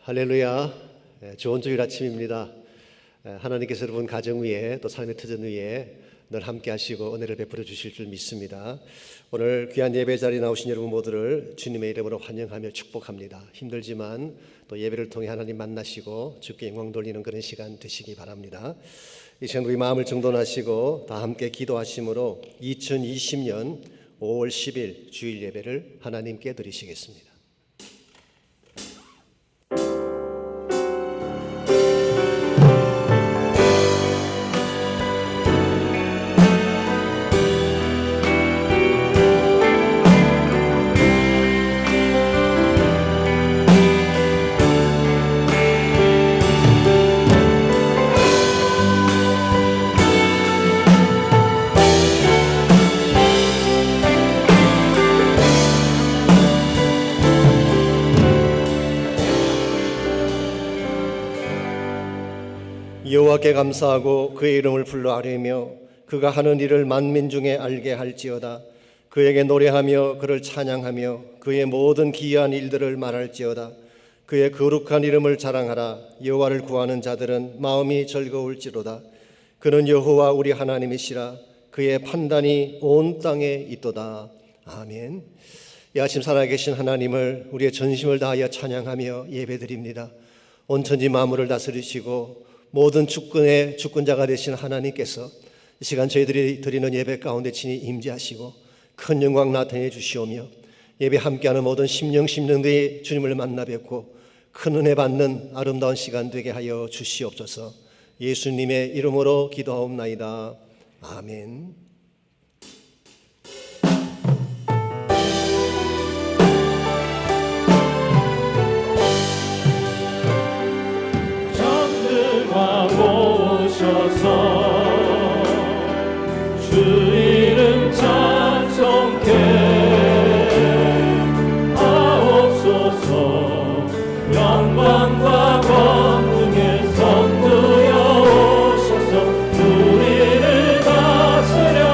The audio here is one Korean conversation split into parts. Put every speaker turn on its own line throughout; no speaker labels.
할렐루야. 좋은 주일 아침입니다. 하나님께서 여러분 가정 위에 또 삶의 터전 위에 늘 함께 하시고 은혜를 베풀어 주실 줄 믿습니다. 오늘 귀한 예배 자리에 나오신 여러분 모두를 주님의 이름으로 환영하며 축복합니다. 힘들지만 또 예배를 통해 하나님 만나시고 주께 영광 돌리는 그런 시간 되시기 바랍니다. 이 시간 우리 마음을 정돈하시고 다 함께 기도하심으로 2020년 5월 10일 주일 예배를 하나님께 드리시겠습니다. 여호와께 감사하고 그의 이름을 불러 아뢰며 그가 하는 일을 만민 중에 알게 할지어다. 그에게 노래하며 그를 찬양하며 그의 모든 기이한 일들을 말할지어다. 그의 거룩한 이름을 자랑하라. 여호와를 구하는 자들은 마음이 즐거울지로다. 그는 여호와 우리 하나님이시라. 그의 판단이 온 땅에 있도다. 아멘. 이 아침 살아계신 하나님을 우리의 전심을 다하여 찬양하며 예배드립니다. 온 천지 만물을 다스리시고 모든 주권의 주권자가 되신 하나님께서 이 시간 저희들이 드리는 예배 가운데 친히 임재하시고 큰 영광 나타내 주시오며 예배 함께하는 모든 심령들이 주님을 만나 뵙고 큰 은혜 받는 아름다운 시간 되게 하여 주시옵소서. 예수님의 이름으로 기도하옵나이다. 아멘.
오셔서 주 이름 찬송케 하옵소서. 영광과 권능의 성부여 오셔서 우리를 다스려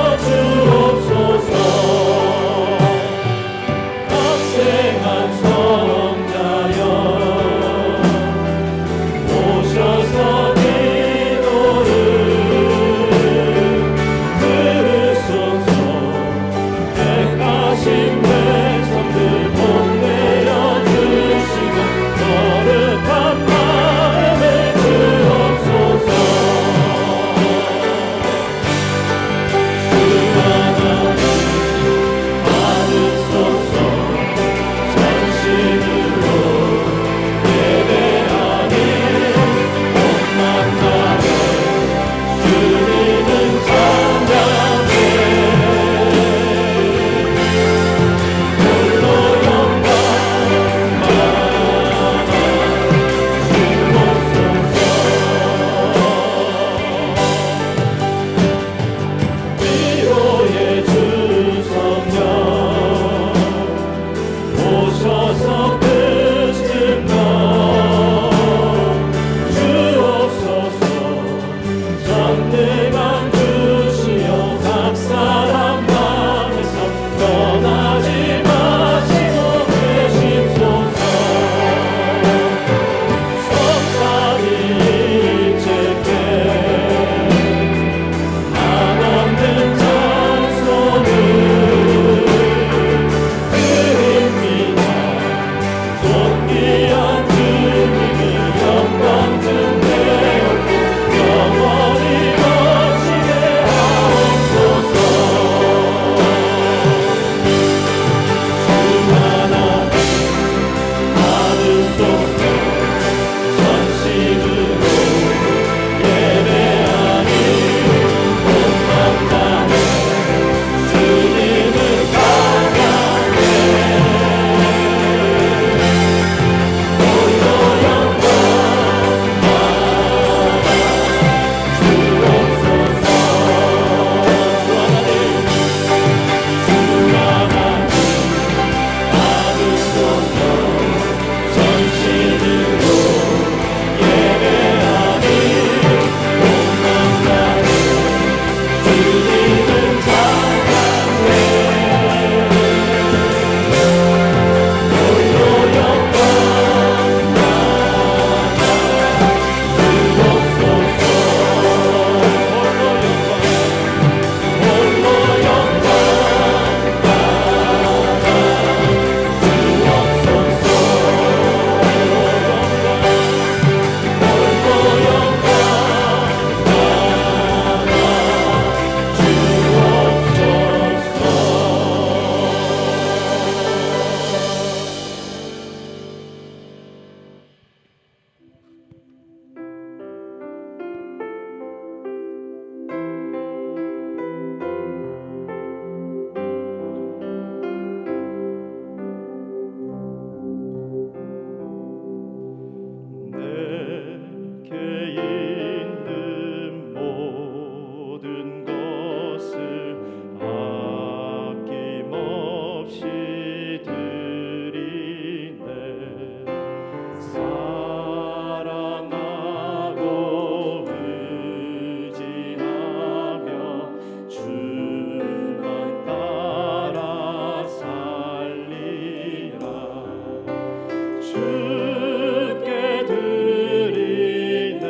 주께 드리네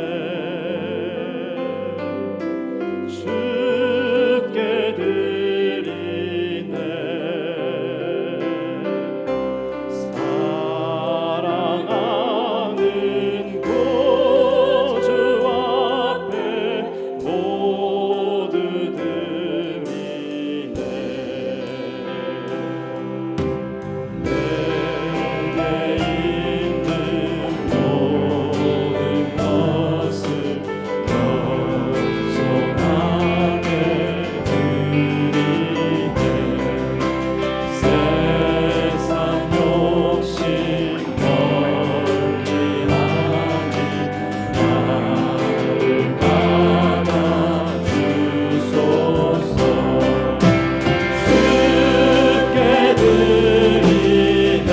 주께 드리네 사랑하는 구주 앞에 모두 드리네 내게 있는 모든 것을 겸손하게 드리네 세상 욕심 멀리하니 나를 받아주소서 주께 드리네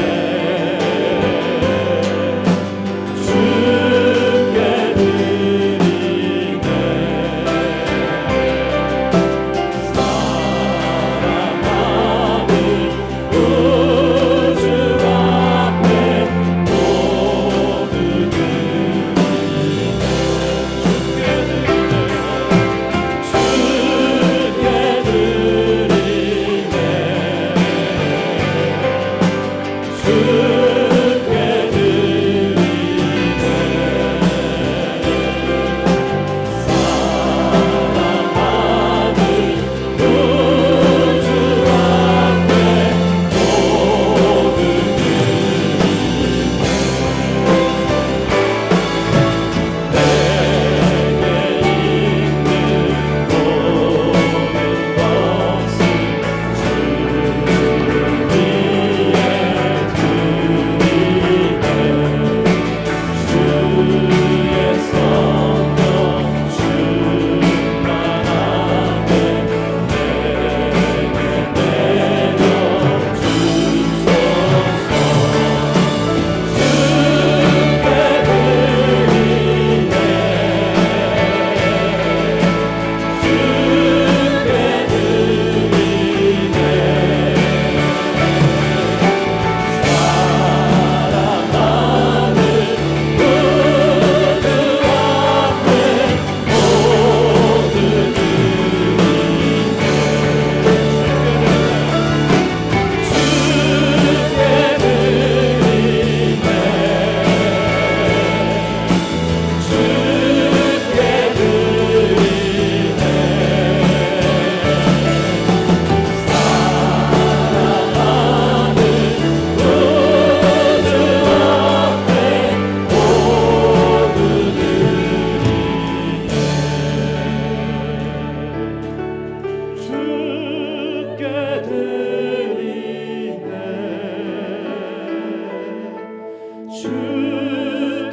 주께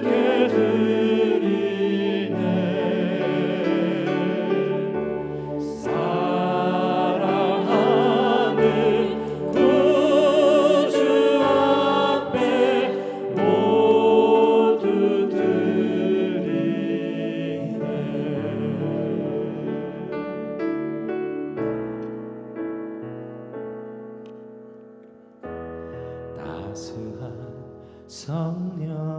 드리네 사랑하는 구주 앞에 모두 드리네 주께 성령님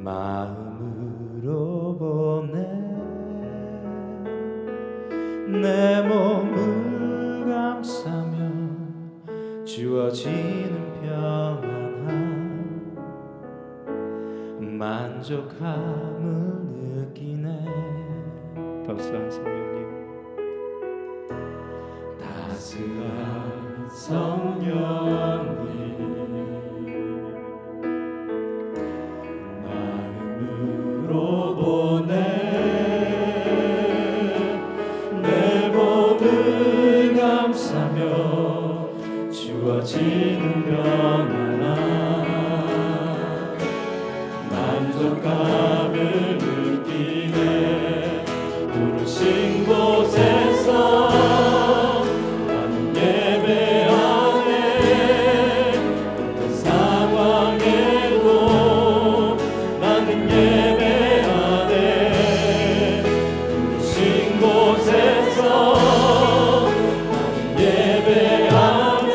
마음으로 보내 내 몸을 감싸며 주어지는 평안함 만족함을 느끼네.
따스한 성령님
따스한 성령님 마음으로 보내 내 몸을 감싸며 주어지는 평안함 만족감을 느끼네. 부르신 곳에서 곳에서 예배하네.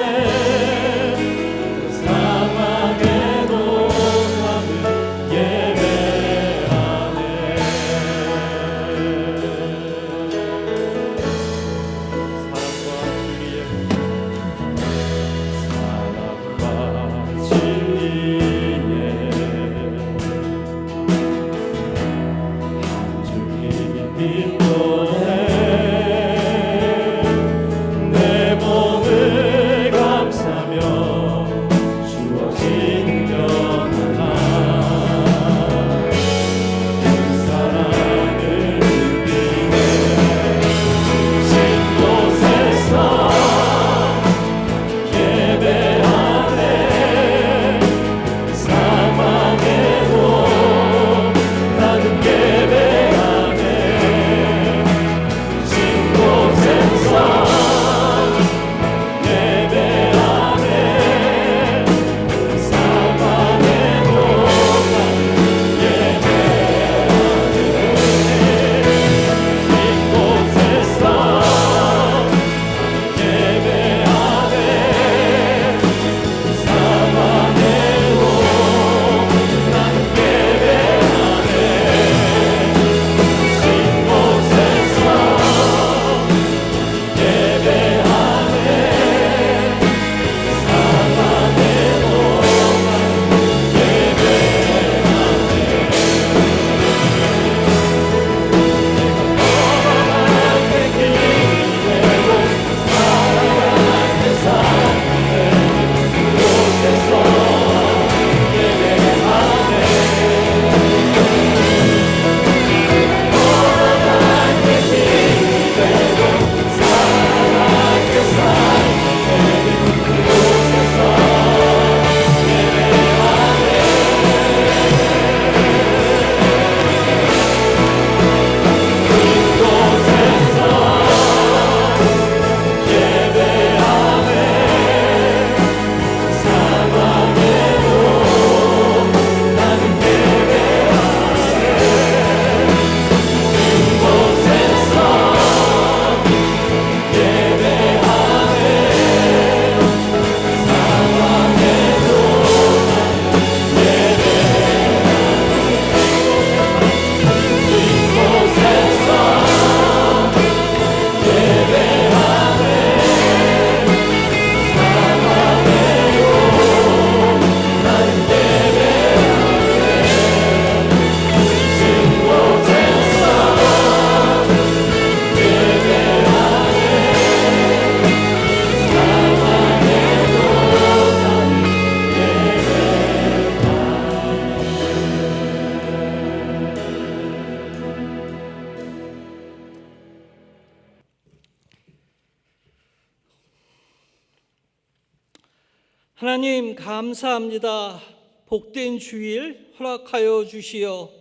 하나님 감사합니다. 복된 주일 허락하여 주시어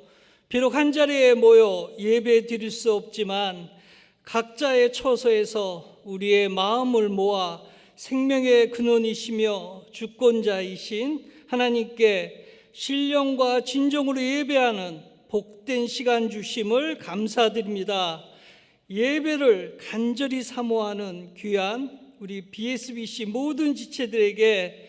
비록 한자리에 모여 예배 드릴 수 없지만 각자의 처소에서 우리의 마음을 모아 생명의 근원이시며 주권자이신 하나님께 신령과 진정으로 예배하는 복된 시간 주심을 감사드립니다. 예배를 간절히 사모하는 귀한 우리 BSBC 모든 지체들에게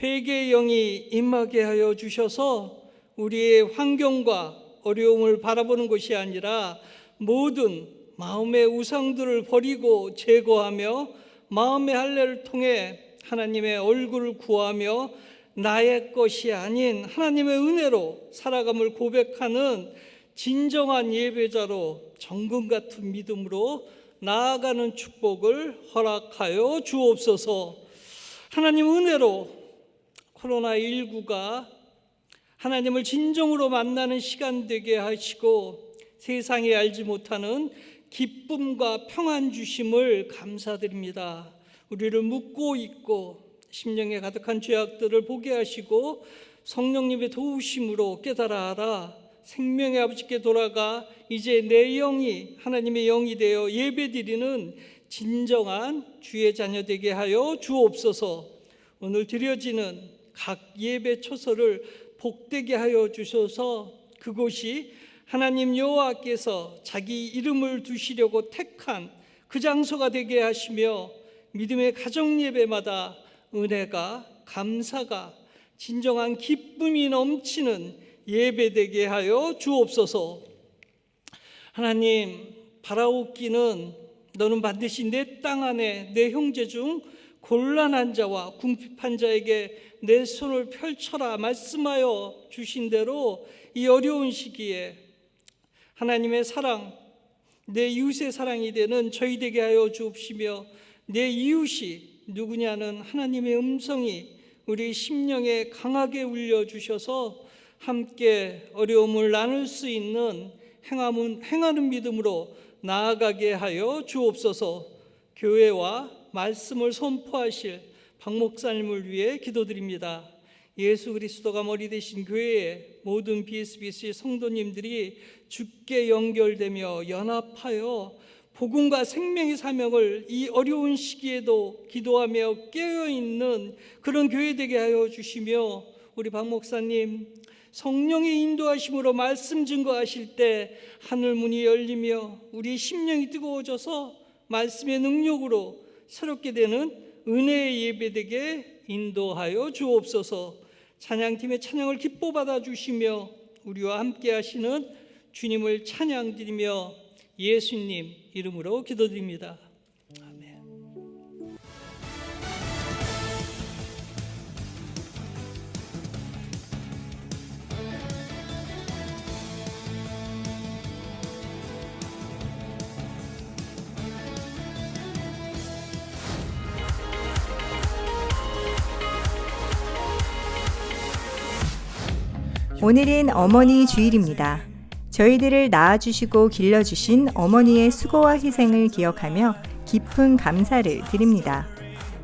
회개의 영이 임하게 하여 주셔서 우리의 환경과 어려움을 바라보는 것이 아니라 모든 마음의 우상들을 버리고 제거하며 마음의 할례를 통해 하나님의 얼굴을 구하며 나의 것이 아닌 하나님의 은혜로 살아감을 고백하는 진정한 예배자로 정금 같은 믿음으로 나아가는 축복을 허락하여 주옵소서. 하나님 은혜로 코로나19가 하나님을 진정으로 만나는 시간 되게 하시고 세상이 알지 못하는 기쁨과 평안 주심을 감사드립니다. 우리를 묻고 있고 심령에 가득한 죄악들을 보게 하시고 성령님의 도우심으로 깨달아 알아 생명의 아버지께 돌아가 이제 내 영이 하나님의 영이 되어 예배드리는 진정한 주의 자녀 되게 하여 주옵소서. 오늘 드려지는 각 예배 초소를 복되게 하여 주셔서 그곳이 하나님 여호와께서 자기 이름을 두시려고 택한 그 장소가 되게 하시며 믿음의 가정 예배마다 은혜가 감사가 진정한 기쁨이 넘치는 예배되게 하여 주옵소서. 하나님, 바라옵기는 너는 반드시 내 땅 안에 내 형제 중 곤란한 자와 궁핍한 자에게 내 손을 펼쳐라 말씀하여 주신 대로 이 어려운 시기에 하나님의 사랑, 내 이웃의 사랑이 되는 저희 되게 하여 주옵시며 내 이웃이 누구냐는 하나님의 음성이 우리 심령에 강하게 울려주셔서 함께 어려움을 나눌 수 있는 행하는 믿음으로 나아가게 하여 주옵소서. 교회와 말씀을 선포하실 박 목사님을 위해 기도드립니다. 예수 그리스도가 머리 되신 교회의 모든 BSBC 성도님들이 주께 연결되며 연합하여 복음과 생명의 사명을 이 어려운 시기에도 기도하며 깨어있는 그런 교회 되게 하여 주시며 우리 박 목사님 성령의 인도하심으로 말씀 증거하실 때 하늘 문이 열리며 우리 심령이 뜨거워져서 말씀의 능력으로 새롭게 되는 은혜의 예배되게 인도하여 주옵소서. 찬양팀의 찬양을 기뻐 받아 주시며 우리와 함께 하시는 주님을 찬양드리며 예수님 이름으로 기도드립니다. 아멘.
오늘은 어머니 주일입니다. 저희들을 낳아주시고 길러주신 어머니의 수고와 희생을 기억하며 깊은 감사를 드립니다.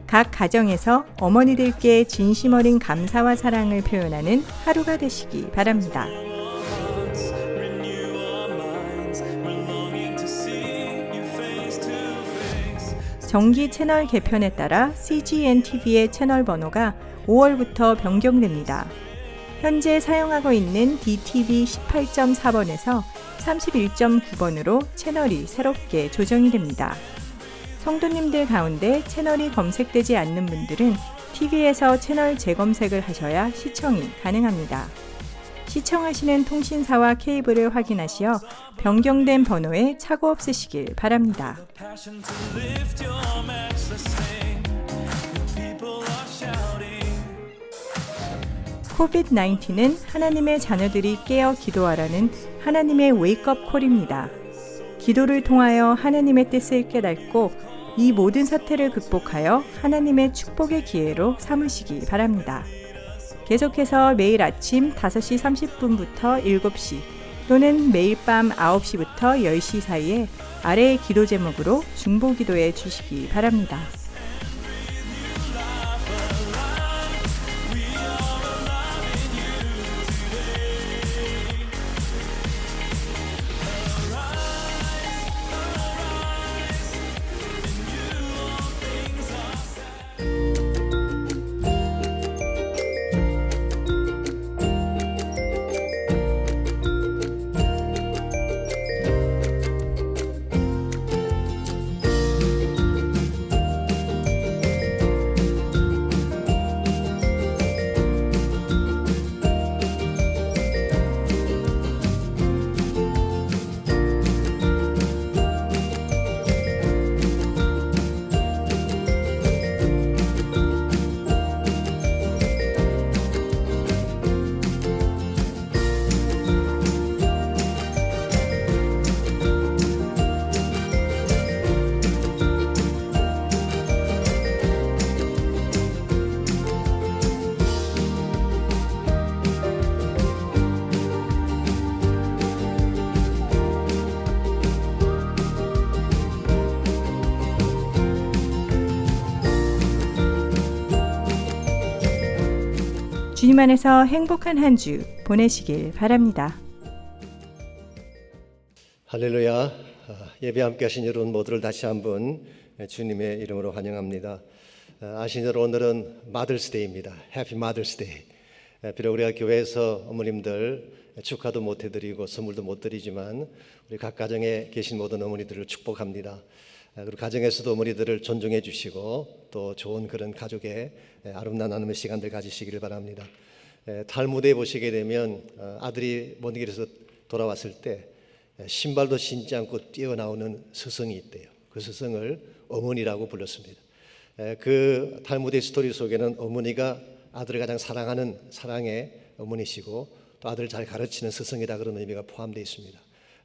각 가정에서 어머니들께 진심 어린 감사와 사랑을 표현하는 하루가 되시기 바랍니다. 정기 채널 개편에 따라 CGN-TV의 채널 번호가 5월부터 변경됩니다. 현재 사용하고 있는 DTV 18.4번에서 31.9번으로 채널이 새롭게 조정이 됩니다. 성도님들 가운데 채널이 검색되지 않는 분들은 TV에서 채널 재검색을 하셔야 시청이 가능합니다. 시청하시는 통신사와 케이블을 확인하시어 변경된 번호에 착오 없으시길 바랍니다. 코비드-19는 하나님의 자녀들이 깨어 기도하라는 하나님의 웨이크업 콜입니다. 기도를 통하여 하나님의 뜻을 깨닫고 이 모든 사태를 극복하여 하나님의 축복의 기회로 삼으시기 바랍니다. 계속해서 매일 아침 5시 30분부터 7시 또는 매일 밤 9시부터 10시 사이에 아래의 기도 제목으로 중보 기도해 주시기 바랍니다. 주님 안에서 행복한 한 주 보내시길 바랍니다.
할렐루야. 예배 함께 하신 여러분 모두를 다시 한번 주님의 이름으로 환영합니다. 아시는 대로 오늘은 마더스데이입니다. 해피 마더스데이. 비록 우리가 교회에서 어머님들 축하도 못 해드리고 선물도 못 드리지만 우리 각 가정에 계신 모든 어머니들을 축복합니다. 그리고 가정에서도 어머니들을 존중해 주시고 또 좋은 그런 가족의 아름다운 나눔의 시간들 가지시기를 바랍니다. 탈무드에 보시게 되면 아들이 먼 길에서 돌아왔을 때 신발도 신지 않고 뛰어나오는 스승이 있대요. 그 스승을 어머니라고 불렀습니다. 그 탈무드의 스토리 속에는 어머니가 아들을 가장 사랑하는 사랑의 어머니시고 또 아들을 잘 가르치는 스승이다 그런 의미가 포함되어 있습니다.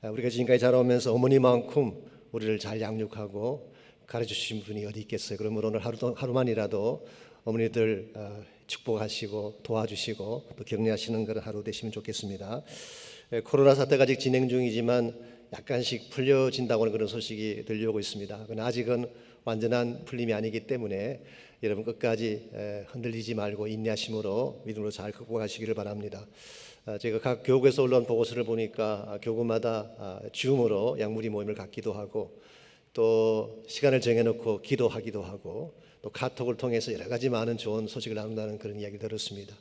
우리가 지금까지 자라오면서 어머니만큼 우리를 잘 양육하고 가르쳐 주신 분이 어디 있겠어요. 그러므로 오늘 하루만이라도 어머니들 축복하시고 도와주시고 또 격려하시는 그런 하루 되시면 좋겠습니다. 코로나 사태가 아직 진행 중이지만 약간씩 풀려진다고는 그런 소식이 들려오고 있습니다. 그러나 아직은 완전한 풀림이 아니기 때문에 여러분 끝까지 흔들리지 말고 인내하심으로 믿음으로 잘 극복하시기를 바랍니다. 제가 각 교구에서 올라온 보고서를 보니까 교구마다 줌으로 양무리 모임을 갖기도 하고 또 시간을 정해놓고 기도하기도 하고 또 카톡을 통해서 여러 가지 많은 좋은 소식을 나눈다는 그런 이야기를 들었습니다.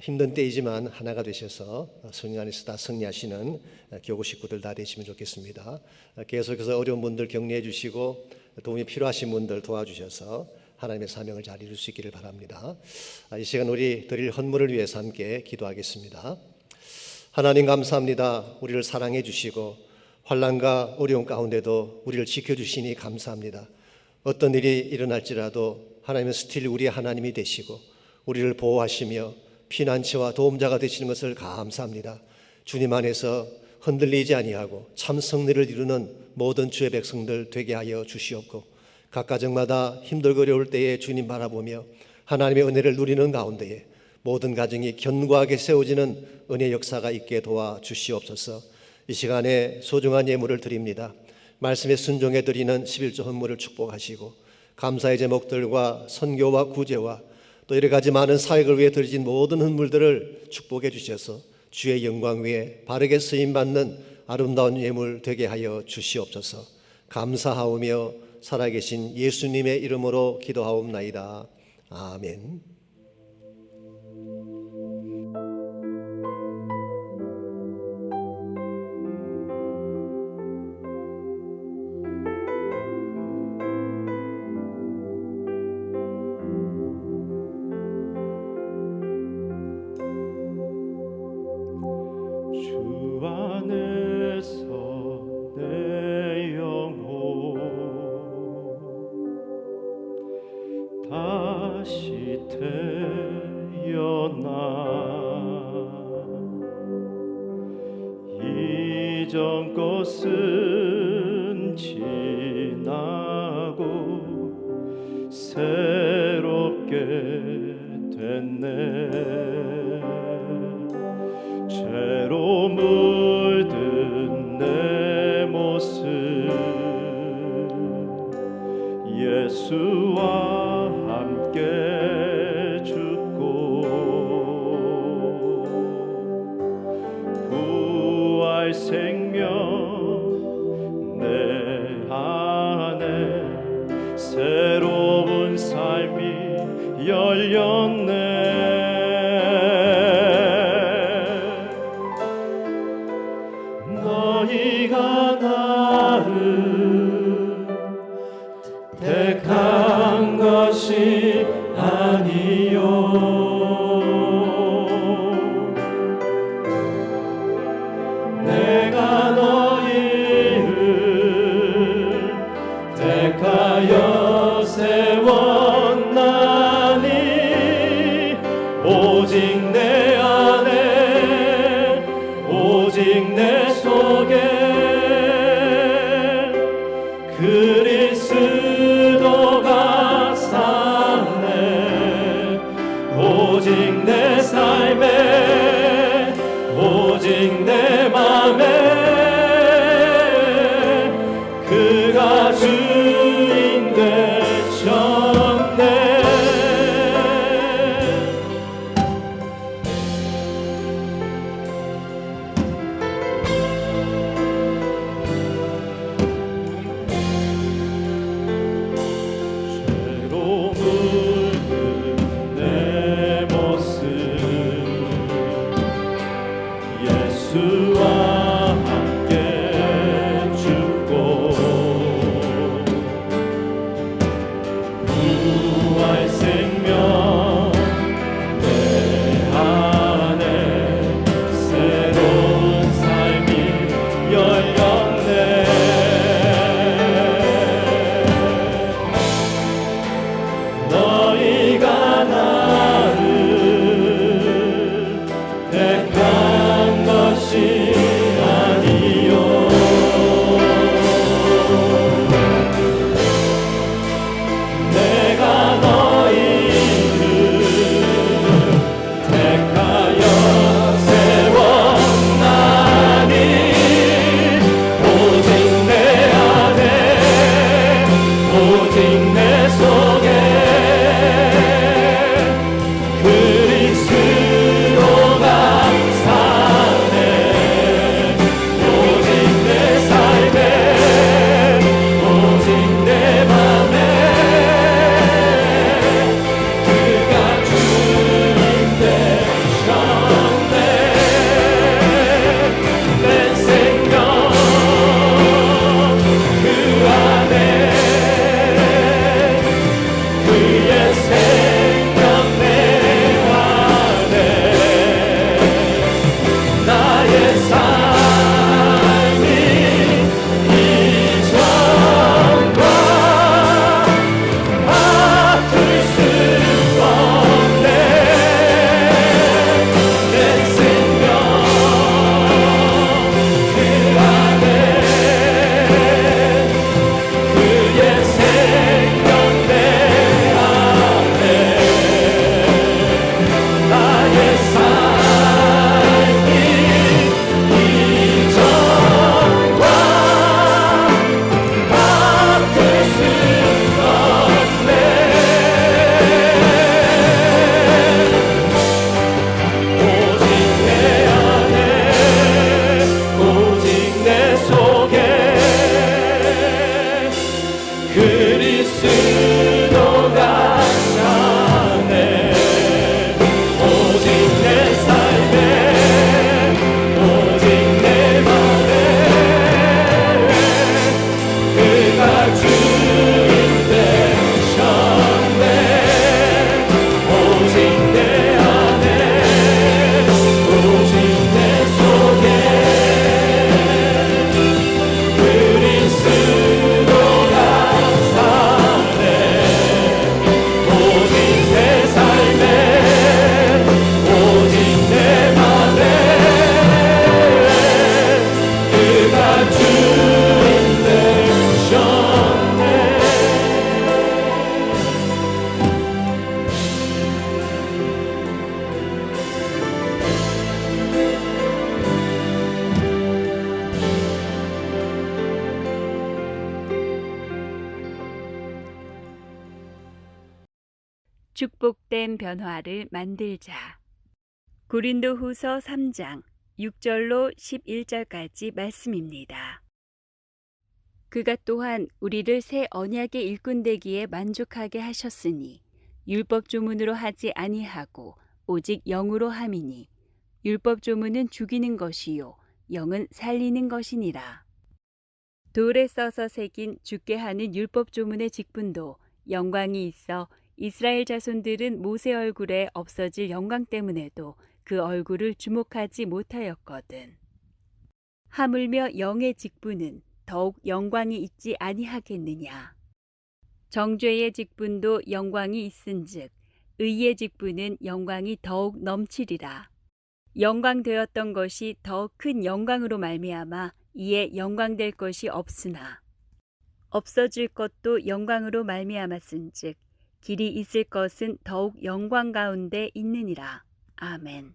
힘든 때이지만 하나가 되셔서 성령 안에서 다 승리하시는 교구 식구들 다 되시면 좋겠습니다. 계속해서 어려운 분들 격려해 주시고 도움이 필요하신 분들 도와주셔서 하나님의 사명을 잘 이룰 수 있기를 바랍니다. 이 시간 우리 드릴 헌물을 위해서 함께 기도하겠습니다. 하나님 감사합니다. 우리를 사랑해 주시고 환난과 어려움 가운데도 우리를 지켜주시니 감사합니다. 어떤 일이 일어날지라도 하나님은 스틸 우리의 하나님이 되시고 우리를 보호하시며 피난처와 도움자가 되시는 것을 감사합니다. 주님 안에서 흔들리지 아니하고 참 승리를 이루는 모든 주의 백성들 되게 하여 주시옵고 각 가정마다 힘들고 어려울 때에 주님 바라보며 하나님의 은혜를 누리는 가운데에 모든 가정이 견고하게 세워지는 은혜 역사가 있게 도와주시옵소서. 이 시간에 소중한 예물을 드립니다. 말씀에 순종해 드리는 11조 헌물을 축복하시고 감사의 제목들과 선교와 구제와 또 여러 가지 많은 사역을 위해 드려진 모든 헌물들을 축복해 주셔서 주의 영광 위에 바르게 쓰임받는 아름다운 예물 되게 하여 주시옵소서. 감사하오며 살아계신 예수님의 이름으로 기도하옵나이다. 아멘.
주 안에서 내 영혼 다시 태어나 이전 것은 지나고 새롭게 됐네. 죄로 물든 내 모습 예수와 함께 죽고 부활 생명 내 안에 새로운 삶이 열렸네. 너희가 나를 택한 것이 아니요 내가 너희를 택하여 세웠나니 오직 내 안에 오직 내 속에 그리스도가 사네. 오직 내 삶에 오직 내 맘에 그가 주인 되셨네.
참된 변화를 만들자. 고린도후서 3장 6절로 11절까지 말씀입니다. 그가 또한 우리를 새 언약의 일꾼 되기에 만족하게 하셨으니 율법 조문으로 하지 아니하고 오직 영으로 함이니 율법 조문은 죽이는 것이요 영은 살리는 것이니라. 돌에 써서 새긴 죽게 하는 율법 조문의 직분도 영광이 있어 이스라엘 자손들은 모세 얼굴에 없어질 영광 때문에도 그 얼굴을 주목하지 못하였거든. 하물며 영의 직분은 더욱 영광이 있지 아니하겠느냐. 정죄의 직분도 영광이 있은즉 의의 직분은 영광이 더욱 넘치리라. 영광되었던 것이 더 큰 영광으로 말미암아 이에 영광될 것이 없으나 없어질 것도 영광으로 말미암았은즉 길이 있을 것은 더욱 영광 가운데 있느니라. 아멘.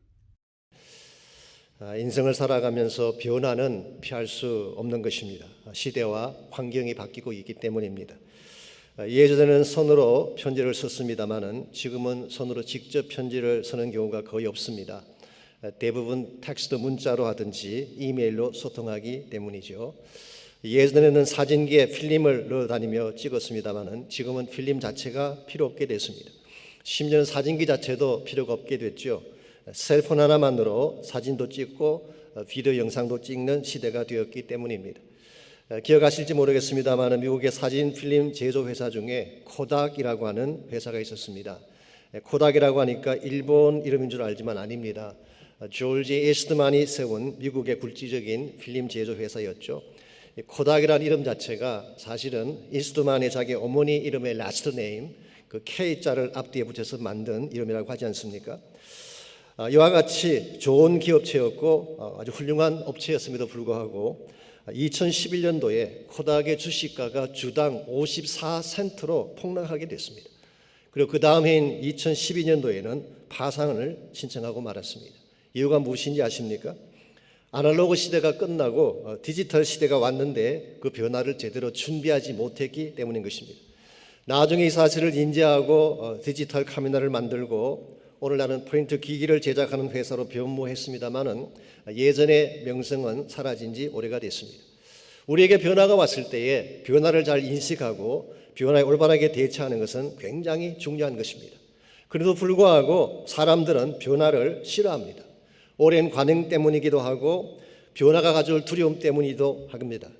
인생을 살아가면서 변화는 피할 수 없는 것입니다. 시대와 환경이 바뀌고 있기 때문입니다. 예전에는 손으로 편지를 썼습니다마는 지금은 손으로 직접 편지를 쓰는 경우가 거의 없습니다. 대부분 텍스트 문자로 하든지 이메일로 소통하기 때문이죠. 예전에는 사진기에 필름을 넣어 다니며 찍었습니다마는 지금은 필름 자체가 필요 없게 됐습니다. 심지어는 사진기 자체도 필요가 없게 됐죠. 셀폰 하나만으로 사진도 찍고 비디오 영상도 찍는 시대가 되었기 때문입니다. 기억하실지 모르겠습니다만 미국의 사진 필름 제조 회사 중에 코닥이라고 하는 회사가 있었습니다. 코닥이라고 하니까 일본 이름인 줄 알지만 아닙니다. 조지 이스트만이 세운 미국의 굴지적인 필름 제조 회사였죠. 코닥이라는 이름 자체가 사실은 이스트만의 자기 어머니 이름의 라스트 네임 그 K자를 앞뒤에 붙여서 만든 이름이라고 하지 않습니까? 이와 같이 좋은 기업체였고 아주 훌륭한 업체였음에도 불구하고 2011년도에 코닥의 주식가가 주당 54센트로 폭락하게 됐습니다. 그리고 그 다음 해인 2012년도에는 파산을 신청하고 말았습니다. 이유가 무엇인지 아십니까? 아날로그 시대가 끝나고 디지털 시대가 왔는데 그 변화를 제대로 준비하지 못했기 때문인 것입니다. 나중에 이 사실을 인지하고 디지털 카메라를 만들고 오늘날은 프린트 기기를 제작하는 회사로 변모했습니다마는 예전의 명성은 사라진 지 오래가 됐습니다. 우리에게 변화가 왔을 때에 변화를 잘 인식하고 변화에 올바르게 대처하는 것은 굉장히 중요한 것입니다. 그래도 불구하고 사람들은 변화를 싫어합니다. 오랜 관행 때문이기도 하고 변화가 가져올 두려움 때문이기도 합니다.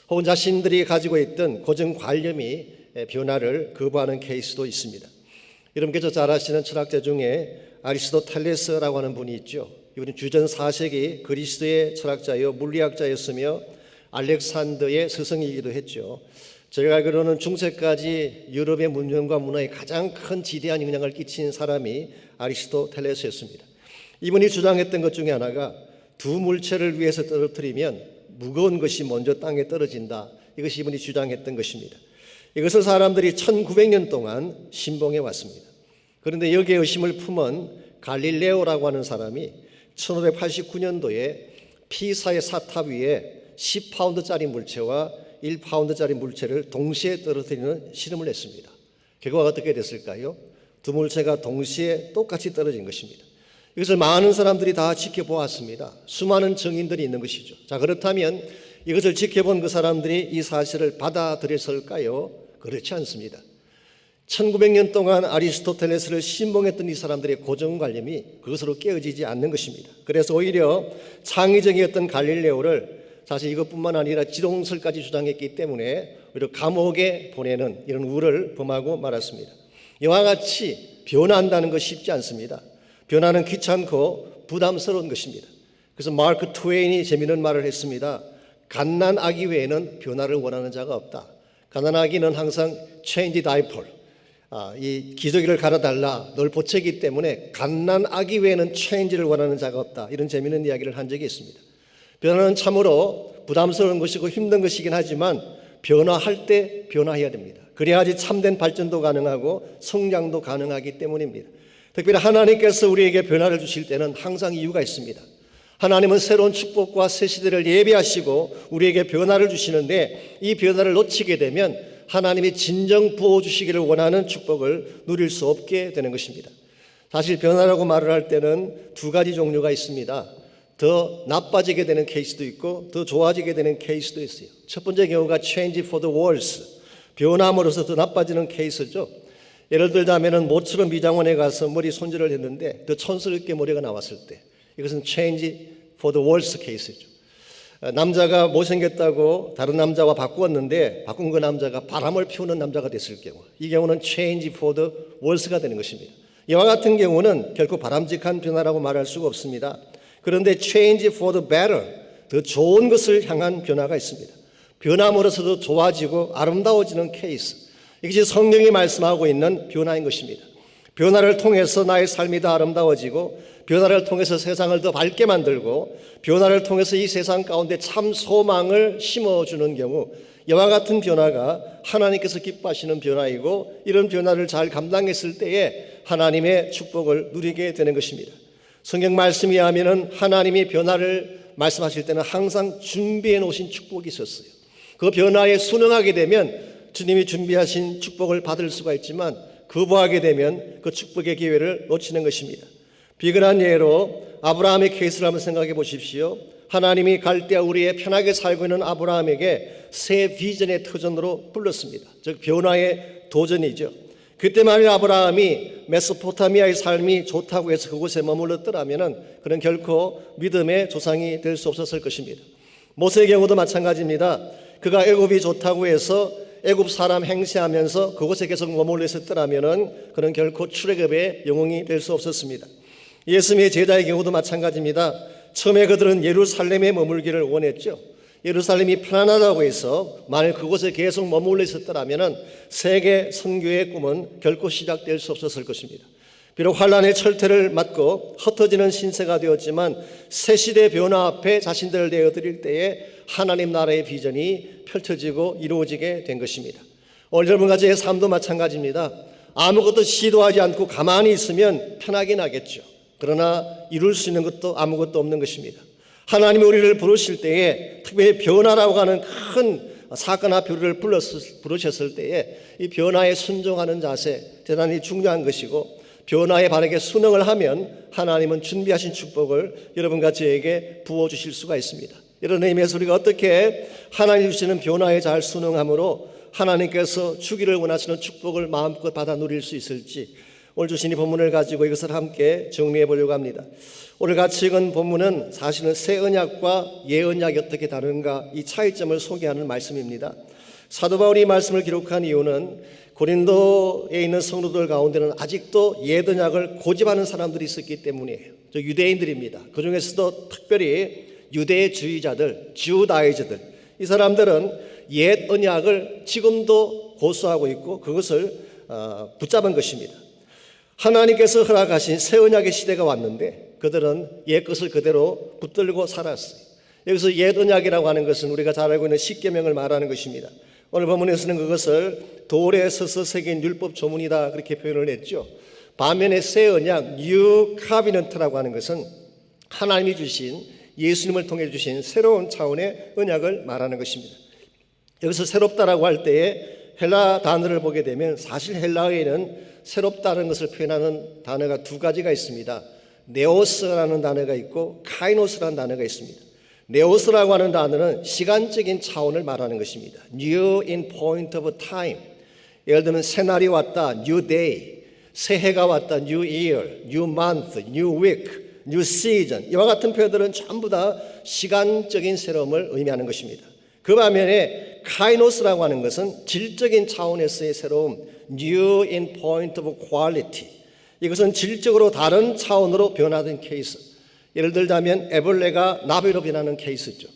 혹은 자신들이 가지고 있던 고정관념이 변화를 거부하는 케이스도 있습니다. 여러분께서 잘 아시는 철학자 중에 아리스토텔레스라고 하는 분이 있죠. 이분은 주전 4세기 그리스의 철학자요 물리학자였으며 알렉산더의 스승이기도 했죠. 제가 알기로는 중세까지 유럽의 문명과 문화에 가장 큰 지대한 영향을 끼친 사람이 아리스토텔레스였습니다. 이분이 주장했던 것 중에 하나가 두 물체를 위에서 떨어뜨리면 무거운 것이 먼저 땅에 떨어진다. 이것이 이분이 주장했던 것입니다. 이것을 사람들이 1900년 동안 신봉해 왔습니다. 그런데 여기에 의심을 품은 갈릴레오라고 하는 사람이 1589년도에 피사의 사탑 위에 10파운드짜리 물체와 1파운드짜리 물체를 동시에 떨어뜨리는 실험을 했습니다. 결과가 어떻게 됐을까요? 두 물체가 동시에 똑같이 떨어진 것입니다. 이것을 많은 사람들이 다 지켜보았습니다. 수많은 증인들이 있는 것이죠. 자, 그렇다면 이것을 지켜본 그 사람들이 이 사실을 받아들였을까요? 그렇지 않습니다. 1900년 동안 아리스토텔레스를 신봉했던 이 사람들의 고정관념이 그것으로 깨어지지 않는 것입니다. 그래서 오히려 창의적이었던 갈릴레오를 사실 이것뿐만 아니라 지동설까지 주장했기 때문에 오히려 감옥에 보내는 이런 우를 범하고 말았습니다. 이와 같이 변화한다는 것이 쉽지 않습니다. 변화는 귀찮고 부담스러운 것입니다. 그래서 마크 트웨인이 재미있는 말을 했습니다. 갓난 아기 외에는 변화를 원하는 자가 없다. 갓난 아기는 항상 change diaper, 이 기저귀를 갈아달라, 널 보채기 때문에 갓난 아기 외에는 change를 원하는 자가 없다. 이런 재미있는 이야기를 한 적이 있습니다. 변화는 참으로 부담스러운 것이고 힘든 것이긴 하지만 변화할 때 변화해야 됩니다. 그래야지 참된 발전도 가능하고 성장도 가능하기 때문입니다. 특별히 하나님께서 우리에게 변화를 주실 때는 항상 이유가 있습니다. 하나님은 새로운 축복과 새 시대를 예비하시고 우리에게 변화를 주시는데 이 변화를 놓치게 되면 하나님이 진정 부어주시기를 원하는 축복을 누릴 수 없게 되는 것입니다. 사실 변화라고 말을 할 때는 두 가지 종류가 있습니다. 더 나빠지게 되는 케이스도 있고 더 좋아지게 되는 케이스도 있어요. 첫 번째 경우가 change for the worse, 변함으로써 더 나빠지는 케이스죠. 예를 들자면 모처럼 미장원에 가서 머리 손질을 했는데 더 촌스럽게 머리가 나왔을 때, 이것은 change for the worse 케이스죠. 남자가 못생겼다고 다른 남자와 바꾸었는데 바꾼 그 남자가 바람을 피우는 남자가 됐을 경우, 이 경우는 change for the worse가 되는 것입니다. 이와 같은 경우는 결코 바람직한 변화라고 말할 수가 없습니다. 그런데 change for the better, 더 좋은 것을 향한 변화가 있습니다. 변함으로써도 좋아지고 아름다워지는 케이스, 이것이 성경이 말씀하고 있는 변화인 것입니다. 변화를 통해서 나의 삶이 더 아름다워지고, 변화를 통해서 세상을 더 밝게 만들고, 변화를 통해서 이 세상 가운데 참 소망을 심어주는 경우, 이와 같은 변화가 하나님께서 기뻐하시는 변화이고, 이런 변화를 잘 감당했을 때에 하나님의 축복을 누리게 되는 것입니다. 성경 말씀에 하면은 하나님이 변화를 말씀하실 때는 항상 준비해 놓으신 축복이 있었어요. 그 변화에 순응하게 되면 주님이 준비하신 축복을 받을 수가 있지만, 거부하게 되면 그 축복의 기회를 놓치는 것입니다. 비근한 예로 아브라함의 케이스를 한번 생각해 보십시오. 하나님이 갈대아 우리에 편하게 살고 있는 아브라함에게 새 비전의 터전으로 불렀습니다. 즉 변화의 도전이죠. 그때만 아브라함이 메소포타미아의 삶이 좋다고 해서 그곳에 머물렀더라면 그는 결코 믿음의 조상이 될 수 없었을 것입니다. 모세의 경우도 마찬가지입니다. 그가 애굽이 좋다고 해서 애굽 사람 행세하면서 그곳에 계속 머물러 있었더라면 그는 결코 출애굽의 영웅이 될 수 없었습니다. 예수님의 제자의 경우도 마찬가지입니다. 처음에 그들은 예루살렘에 머물기를 원했죠. 예루살렘이 편안하다고 해서 만일 그곳에 계속 머물러 있었더라면 세계 선교의 꿈은 결코 시작될 수 없었을 것입니다. 비록 환란의 철퇴를 맞고 흩어지는 신세가 되었지만 새 시대 변화 앞에 자신들을 내어드릴 때에 하나님 나라의 비전이 펼쳐지고 이루어지게 된 것입니다. 오늘 여러분과 제 삶도 마찬가지입니다. 아무것도 시도하지 않고 가만히 있으면 편하긴 하겠죠. 그러나 이룰 수 있는 것도 아무것도 없는 것입니다. 하나님이 우리를 부르실 때에 특별히 변화라고 하는 큰 사건과 표류를 부르셨을 때에 이 변화에 순종하는 자세 대단히 중요한 것이고, 변화에 바르게 순응을 하면 하나님은 준비하신 축복을 여러분과 저에게 부어주실 수가 있습니다. 이런 의미에서 우리가 어떻게 하나님 주시는 변화에 잘 순응함으로 하나님께서 주기를 원하시는 축복을 마음껏 받아 누릴 수 있을지, 오늘 주신 이 본문을 가지고 이것을 함께 정리해 보려고 합니다. 오늘 같이 읽은 본문은 사실은 새 언약과 예언약이 어떻게 다른가, 이 차이점을 소개하는 말씀입니다. 사도 바울이 이 말씀을 기록한 이유는 고린도에 있는 성도들 가운데는 아직도 옛 언약을 고집하는 사람들이 있었기 때문이에요. 저 유대인들입니다. 그 중에서도 특별히 유대주의자들, 주다이저들, 이 사람들은 옛 언약을 지금도 고수하고 있고 그것을 붙잡은 것입니다. 하나님께서 허락하신 새 언약의 시대가 왔는데 그들은 옛 것을 그대로 붙들고 살았어요. 여기서 옛 언약이라고 하는 것은 우리가 잘 알고 있는 십계명을 말하는 것입니다. 오늘 본문에서는 그것을 돌에 서서 새긴 율법 조문이다 그렇게 표현을 했죠. 반면에 새 언약, 뉴 카비넌트라고 하는 것은 하나님이 주신, 예수님을 통해 주신 새로운 차원의 언약을 말하는 것입니다. 여기서 새롭다라고 할 때에 헬라 단어를 보게 되면 사실 헬라어에는 새롭다는 것을 표현하는 단어가 두 가지가 있습니다. 네오스라는 단어가 있고 카이노스라는 단어가 있습니다. 네오스라고 하는 단어는 시간적인 차원을 말하는 것입니다. New in point of time. 예를 들면 새날이 왔다, new day. 새해가 왔다, new year, new month, new week, new season. 이와 같은 표현들은 전부 다 시간적인 새로움을 의미하는 것입니다. 그 반면에 카이노스라고 하는 것은 질적인 차원에서의 새로움, new in point of quality. 이것은 질적으로 다른 차원으로 변화된 케이스. 예를 들자면 애벌레가 나비로 변하는 케이스죠.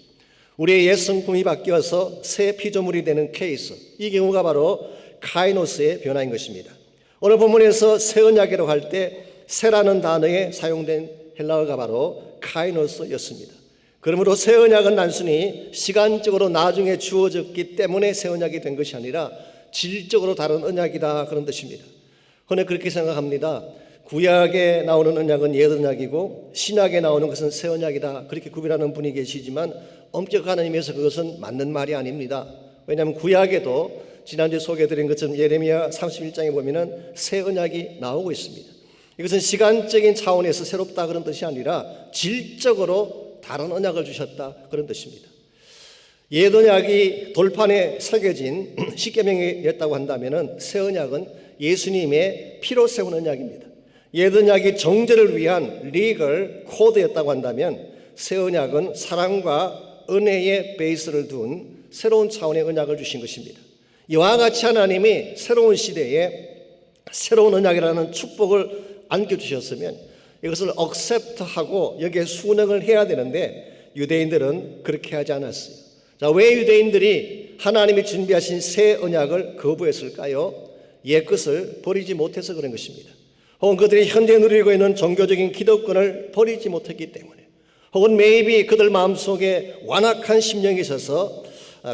우리의 옛 성품이 바뀌어서 새 피조물이 되는 케이스. 이 경우가 바로 카이노스의 변화인 것입니다. 오늘 본문에서 새 언약이라고 할 때 새라는 단어에 사용된 헬라어가 바로 카이노스였습니다. 그러므로 새 언약은 단순히 시간적으로 나중에 주어졌기 때문에 새 언약이 된 것이 아니라 질적으로 다른 언약이다 그런 뜻입니다. 그런데 그렇게 생각합니다. 구약에 나오는 언약은 옛 언약이고 신약에 나오는 것은 새 언약이다 그렇게 구별하는 분이 계시지만 엄격한 의미에서 그것은 맞는 말이 아닙니다. 왜냐하면 구약에도 지난주에 소개해드린 것처럼 예레미야 31장에 보면은 새 언약이 나오고 있습니다. 이것은 시간적인 차원에서 새롭다 그런 뜻이 아니라 질적으로 다른 언약을 주셨다 그런 뜻입니다. 옛 언약이 돌판에 새겨진 십계명이었다고 한다면 새 언약은 예수님의 피로 세운 언약입니다. 옛 언약이 정죄를 위한 리걸 코드였다고 한다면 새 언약은 사랑과 은혜의 베이스를 둔 새로운 차원의 언약을 주신 것입니다. 이와 같이 하나님이 새로운 시대에 새로운 언약이라는 축복을 안겨주셨으면 이것을 억셉트하고 여기에 순응을 해야 되는데 유대인들은 그렇게 하지 않았어요. 자, 왜 유대인들이 하나님이 준비하신 새 언약을 거부했을까요? 옛 것을 버리지 못해서 그런 것입니다. 혹은 그들이 현재 누리고 있는 종교적인 기득권을 버리지 못했기 때문에, 혹은 maybe 그들 마음속에 완악한 심령이 있어서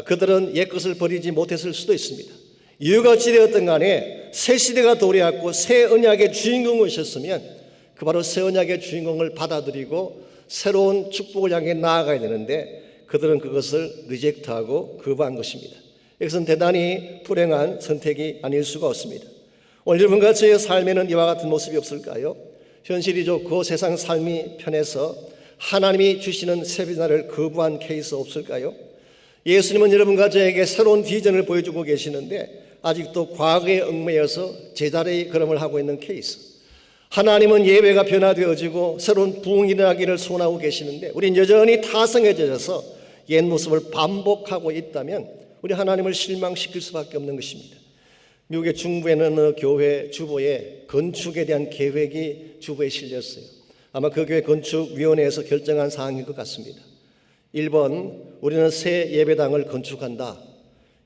그들은 옛 것을 버리지 못했을 수도 있습니다. 이유가 어찌되었든 간에 새 시대가 도래했고 새 언약의 주인공이셨으면 그 바로 새 언약의 주인공을 받아들이고 새로운 축복을 향해 나아가야 되는데 그들은 그것을 리젝트하고 거부한 것입니다. 이것은 대단히 불행한 선택이 아닐 수가 없습니다. 오늘 여러분과 저의 삶에는 이와 같은 모습이 없을까요? 현실이 좋고 세상 삶이 편해서 하나님이 주시는 새 비전을 거부한 케이스 없을까요? 예수님은 여러분과 저에게 새로운 비전을 보여주고 계시는데 아직도 과거에 얽매여서 제자리의 걸음을 하고 있는 케이스. 하나님은 예배가 변화되어지고 새로운 부흥이 일어나기를 소원하고 계시는데 우린 여전히 타성해져서 옛 모습을 반복하고 있다면 우리 하나님을 실망시킬 수밖에 없는 것입니다. 미국의 중부에는 어느 교회 주보에 건축에 대한 계획이 주보에 실렸어요. 아마 그 교회 건축위원회에서 결정한 사항인 것 같습니다. 1번, 우리는 새 예배당을 건축한다.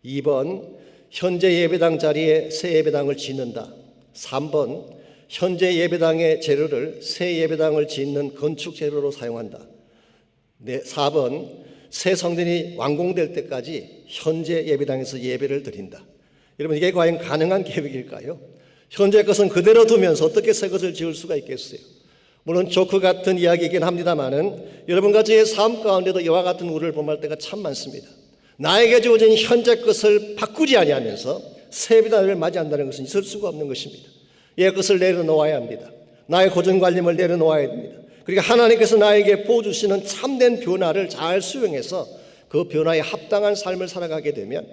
2번, 현재 예배당 자리에 새 예배당을 짓는다. 3번, 현재 예배당의 재료를 새 예배당을 짓는 건축 재료로 사용한다. 4번, 새 성전이 완공될 때까지 현재 예배당에서 예배를 드린다. 여러분, 이게 과연 가능한 계획일까요? 현재 것은 그대로 두면서 어떻게 새 것을 지을 수가 있겠어요? 물론 조크 같은 이야기이긴 합니다만은 여러분과 저의 삶 가운데도 이와 같은 우려를 범할 때가 참 많습니다. 나에게 주어진 현재 것을 바꾸지 아니하면서 새 비단을 맞이한다는 것은 있을 수가 없는 것입니다. 옛 것을 내려놓아야 합니다. 나의 고정관념을 내려놓아야 됩니다. 그리고 하나님께서 나에게 보여주시는 참된 변화를 잘 수용해서 그 변화에 합당한 삶을 살아가게 되면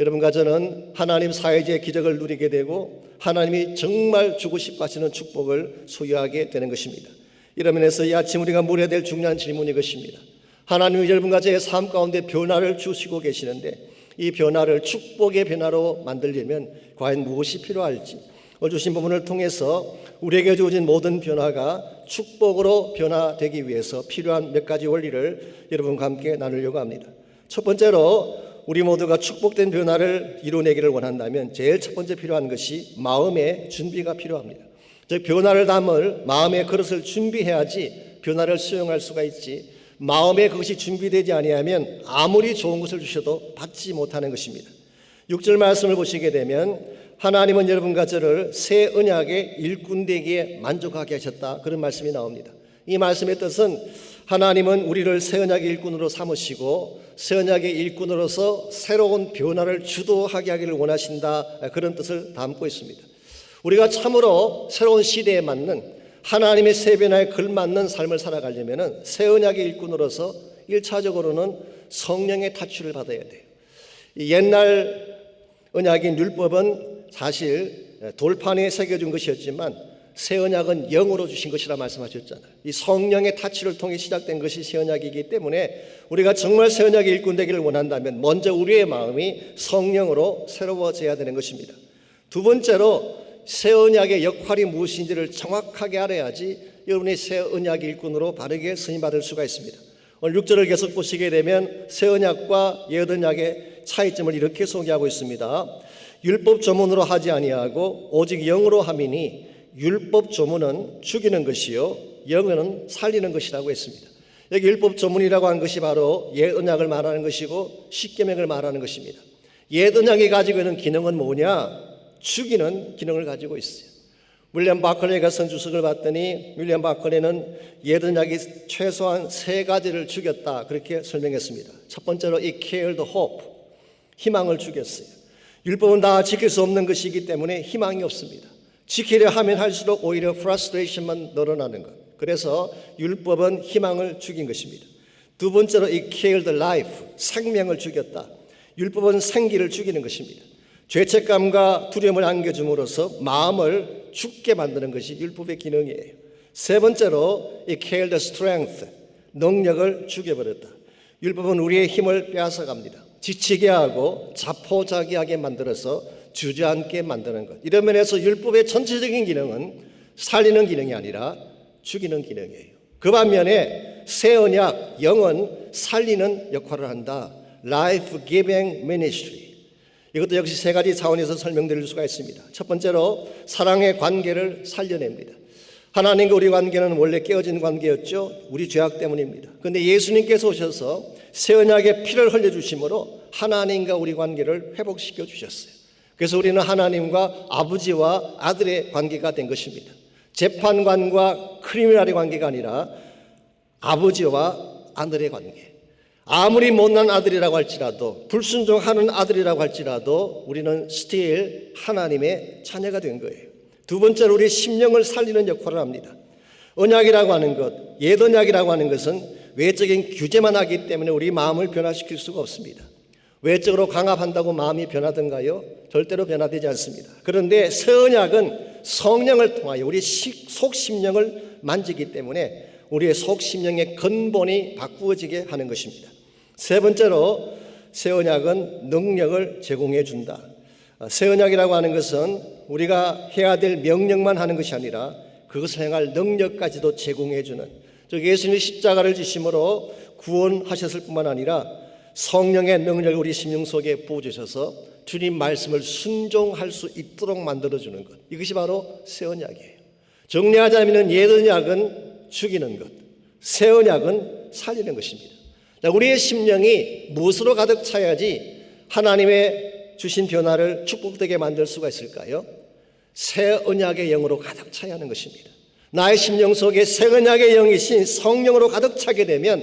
여러분과 저는 하나님 사회주의 기적을 누리게 되고 하나님이 정말 주고 싶어 하시는 축복을 소유하게 되는 것입니다. 이런 면에서 이 아침 우리가 물어야 될 중요한 질문이 것입니다. 하나님이 여러분과 저의 삶 가운데 변화를 주시고 계시는데 이 변화를 축복의 변화로 만들려면 과연 무엇이 필요할지 오늘 주신 부분을 통해서 우리에게 주어진 모든 변화가 축복으로 변화되기 위해서 필요한 몇 가지 원리를 여러분과 함께 나누려고 합니다. 첫 번째로 우리 모두가 축복된 변화를 이뤄내기를 원한다면 제일 첫 번째 필요한 것이 마음의 준비가 필요합니다. 즉 변화를 담을 마음의 그릇을 준비해야지 변화를 수용할 수가 있지 마음에 그것이 준비되지 아니하면 아무리 좋은 것을 주셔도 받지 못하는 것입니다. 6절 말씀을 보시게 되면 하나님은 여러분과 저를 새 언약의 일꾼 되기에 만족하게 하셨다 그런 말씀이 나옵니다. 이 말씀의 뜻은 하나님은 우리를 새 언약의 일꾼으로 삼으시고 새 언약의 일꾼으로서 새로운 변화를 주도하게 하기를 원하신다 그런 뜻을 담고 있습니다. 우리가 참으로 새로운 시대에 맞는 하나님의 새 변화에 걸맞는 삶을 살아가려면 새 언약의 일꾼으로서 1차적으로는 성령의 타취를 받아야 돼요. 옛날 언약인 율법은 사실 돌판에 새겨준 것이었지만 새 언약은 영으로 주신 것이라 말씀하셨잖아요. 이 성령의 타치를 통해 시작된 것이 새 언약이기 때문에 우리가 정말 새 언약의 일꾼 되기를 원한다면 먼저 우리의 마음이 성령으로 새로워져야 되는 것입니다. 두 번째로 새 언약의 역할이 무엇인지를 정확하게 알아야지 여러분이 새 언약의 일꾼으로 바르게 쓰임받을 수가 있습니다. 오늘 6절을 계속 보시게 되면 새 언약과 옛 언약의 차이점을 이렇게 소개하고 있습니다. 율법 조문으로 하지 아니하고 오직 영으로 함이니 율법 조문은 죽이는 것이요 영은 살리는 것이라고 했습니다. 여기 율법 조문이라고 한 것이 바로 옛 언약을 말하는 것이고 십계명을 말하는 것입니다. 옛 언약이 가지고 있는 기능은 뭐냐? 죽이는 기능을 가지고 있어요. 윌리엄 바클레이가 선주석을 봤더니 윌리엄 바클레이는 옛 언약이 최소한 3가지를 죽였다 그렇게 설명했습니다. 첫 번째로 it killed hope, 희망을 죽였어요. 율법은 다 지킬 수 없는 것이기 때문에 희망이 없습니다. 지키려 하면 할수록 오히려 프러스트레이션만 늘어나는 것. 그래서 율법은 희망을 죽인 것입니다. 두 번째로 it killed life, 생명을 죽였다. 율법은 생기를 죽이는 것입니다. 죄책감과 두려움을 안겨줌으로써 마음을 죽게 만드는 것이 율법의 기능이에요. 세 번째로 it killed strength, 능력을 죽여버렸다. 율법은 우리의 힘을 빼앗아갑니다. 지치게 하고 자포자기하게 만들어서 주저앉게 만드는 것. 이런 면에서 율법의 전체적인 기능은 살리는 기능이 아니라 죽이는 기능이에요. 그 반면에 새 언약, 영은 살리는 역할을 한다. Life Giving Ministry. 이것도 역시 세 가지 차원에서 설명드릴 수가 있습니다. 첫 번째로 사랑의 관계를 살려냅니다. 하나님과 우리 관계는 원래 깨어진 관계였죠. 우리 죄악 때문입니다. 그런데 예수님께서 오셔서 새 언약의 피를 흘려주심으로 하나님과 우리 관계를 회복시켜 주셨어요. 그래서 우리는 하나님과 아버지와 아들의 관계가 된 것입니다. 재판관과 크리미널의 관계가 아니라 아버지와 아들의 관계. 아무리 못난 아들이라고 할지라도, 불순종하는 아들이라고 할지라도 우리는 still 하나님의 자녀가 된 거예요. 두 번째로 우리 심령을 살리는 역할을 합니다. 언약이라고 하는 것, 옛 언약이라고 하는 것은 외적인 규제만 하기 때문에 우리 마음을 변화시킬 수가 없습니다. 외적으로 강압한다고 마음이 변하던가요? 절대로 변화되지 않습니다. 그런데 새 언약은 성령을 통하여 우리 속심령을 만지기 때문에 우리의 속심령의 근본이 바꾸어지게 하는 것입니다. 세 번째로 새 언약은 능력을 제공해 준다. 새 언약이라고 하는 것은 우리가 해야 될 명령만 하는 것이 아니라 그것을 행할 능력까지도 제공해 주는, 즉 예수님이 십자가를 지심으로 구원하셨을 뿐만 아니라 성령의 능력을 우리 심령 속에 부어주셔서 주님 말씀을 순종할 수 있도록 만들어주는 것. 이것이 바로 새 언약이에요. 정리하자면 옛 언약은 죽이는 것, 새 언약은 살리는 것입니다. 우리의 심령이 무엇으로 가득 차야지 하나님의 주신 변화를 축복되게 만들 수가 있을까요? 새 언약의 영으로 가득 차야 하는 것입니다. 나의 심령 속에 새 언약의 영이신 성령으로 가득 차게 되면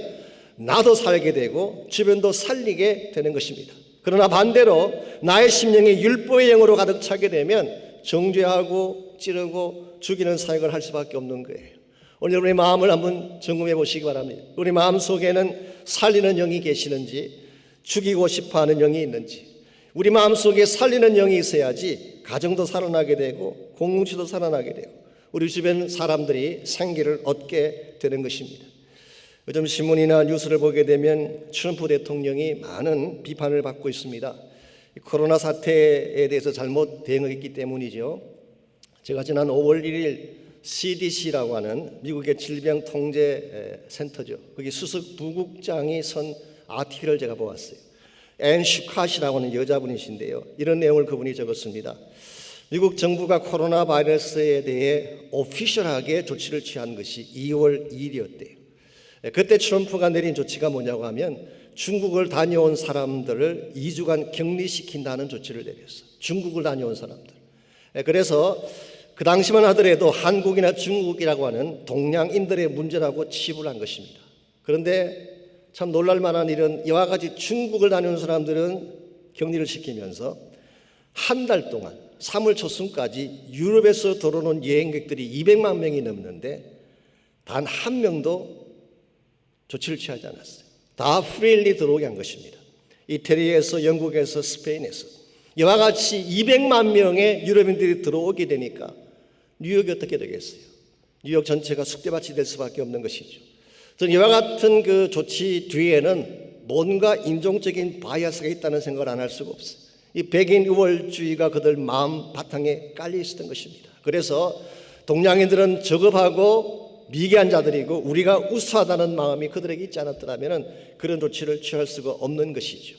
나도 살게 되고 주변도 살리게 되는 것입니다. 그러나 반대로 나의 심령이 율법의 영으로 가득 차게 되면 정죄하고 찌르고 죽이는 사역을 할 수밖에 없는 거예요. 오늘 우리 마음을 한번 점검해 보시기 바랍니다. 우리 마음 속에는 살리는 영이 계시는지, 죽이고 싶어하는 영이 있는지. 우리 마음 속에 살리는 영이 있어야지 가정도 살아나게 되고 공동체도 살아나게 되고 우리 주변 사람들이 생기를 얻게 되는 것입니다. 요즘 신문이나 뉴스를 보게 되면 트럼프 대통령이 많은 비판을 받고 있습니다. 코로나 사태에 대해서 잘못 대응했기 때문이죠. 제가 지난 5월 1일 CDC라고 하는 미국의 질병통제센터죠. 거기 수석 부국장이 선 아티클을 제가 보았어요. 앤 슈캇이라고 하는 여자분이신데요. 이런 내용을 그분이 적었습니다. 미국 정부가 코로나 바이러스에 대해 오피셜하게 조치를 취한 것이 2월 2일이었대요. 그때 트럼프가 내린 조치가 뭐냐고 하면 중국을 다녀온 사람들을 2주간 격리시킨다는 조치를 내렸어요. 중국을 다녀온 사람들. 그래서 그 당시만 하더라도 한국이나 중국이라고 하는 동양인들의 문제라고 치부를 한 것입니다. 그런데 참 놀랄만한 일은 이와 같이 중국을 다니는 사람들은 격리를 시키면서 한 달 동안 3월 초순까지 유럽에서 들어오는 여행객들이 200만 명이 넘는데 단 한 명도 조치를 취하지 않았어요. 다 프리리 들어오게 한 것입니다. 이태리에서, 영국에서, 스페인에서 이와 같이 200만 명의 유럽인들이 들어오게 되니까 뉴욕이 어떻게 되겠어요? 뉴욕 전체가 숙대밭이 될 수밖에 없는 것이죠. 저는 이와 같은 그 조치 뒤에는 뭔가 인종적인 바이어스가 있다는 생각을 안 할 수가 없어요. 이 백인 우월주의가 그들 마음 바탕에 깔려 있었던 것입니다. 그래서 동양인들은 저급하고 미개한 자들이고 우리가 우수하다는 마음이 그들에게 있지 않았더라면 그런 조치를 취할 수가 없는 것이죠.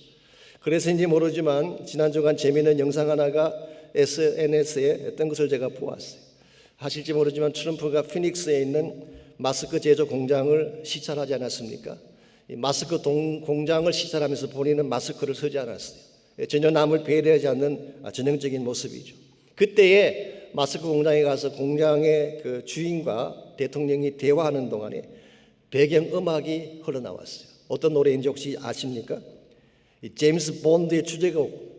그래서인지 모르지만 지난 주간 재미있는 영상 하나가 SNS에 뜬 것을 제가 보았어요. 하실지 모르지만 트럼프가 피닉스에 있는 마스크 제조 공장을 시찰하지 않았습니까? 이 마스크 공장을 시찰하면서 본인은 마스크를 쓰지 않았어요. 전혀 남을 배려하지 않는 전형적인 모습이죠. 그때에 마스크 공장에 가서 공장의 그 주인과 대통령이 대화하는 동안에 배경 음악이 흘러나왔어요. 어떤 노래인지 혹시 아십니까? 이 제임스 본드의 주제곡,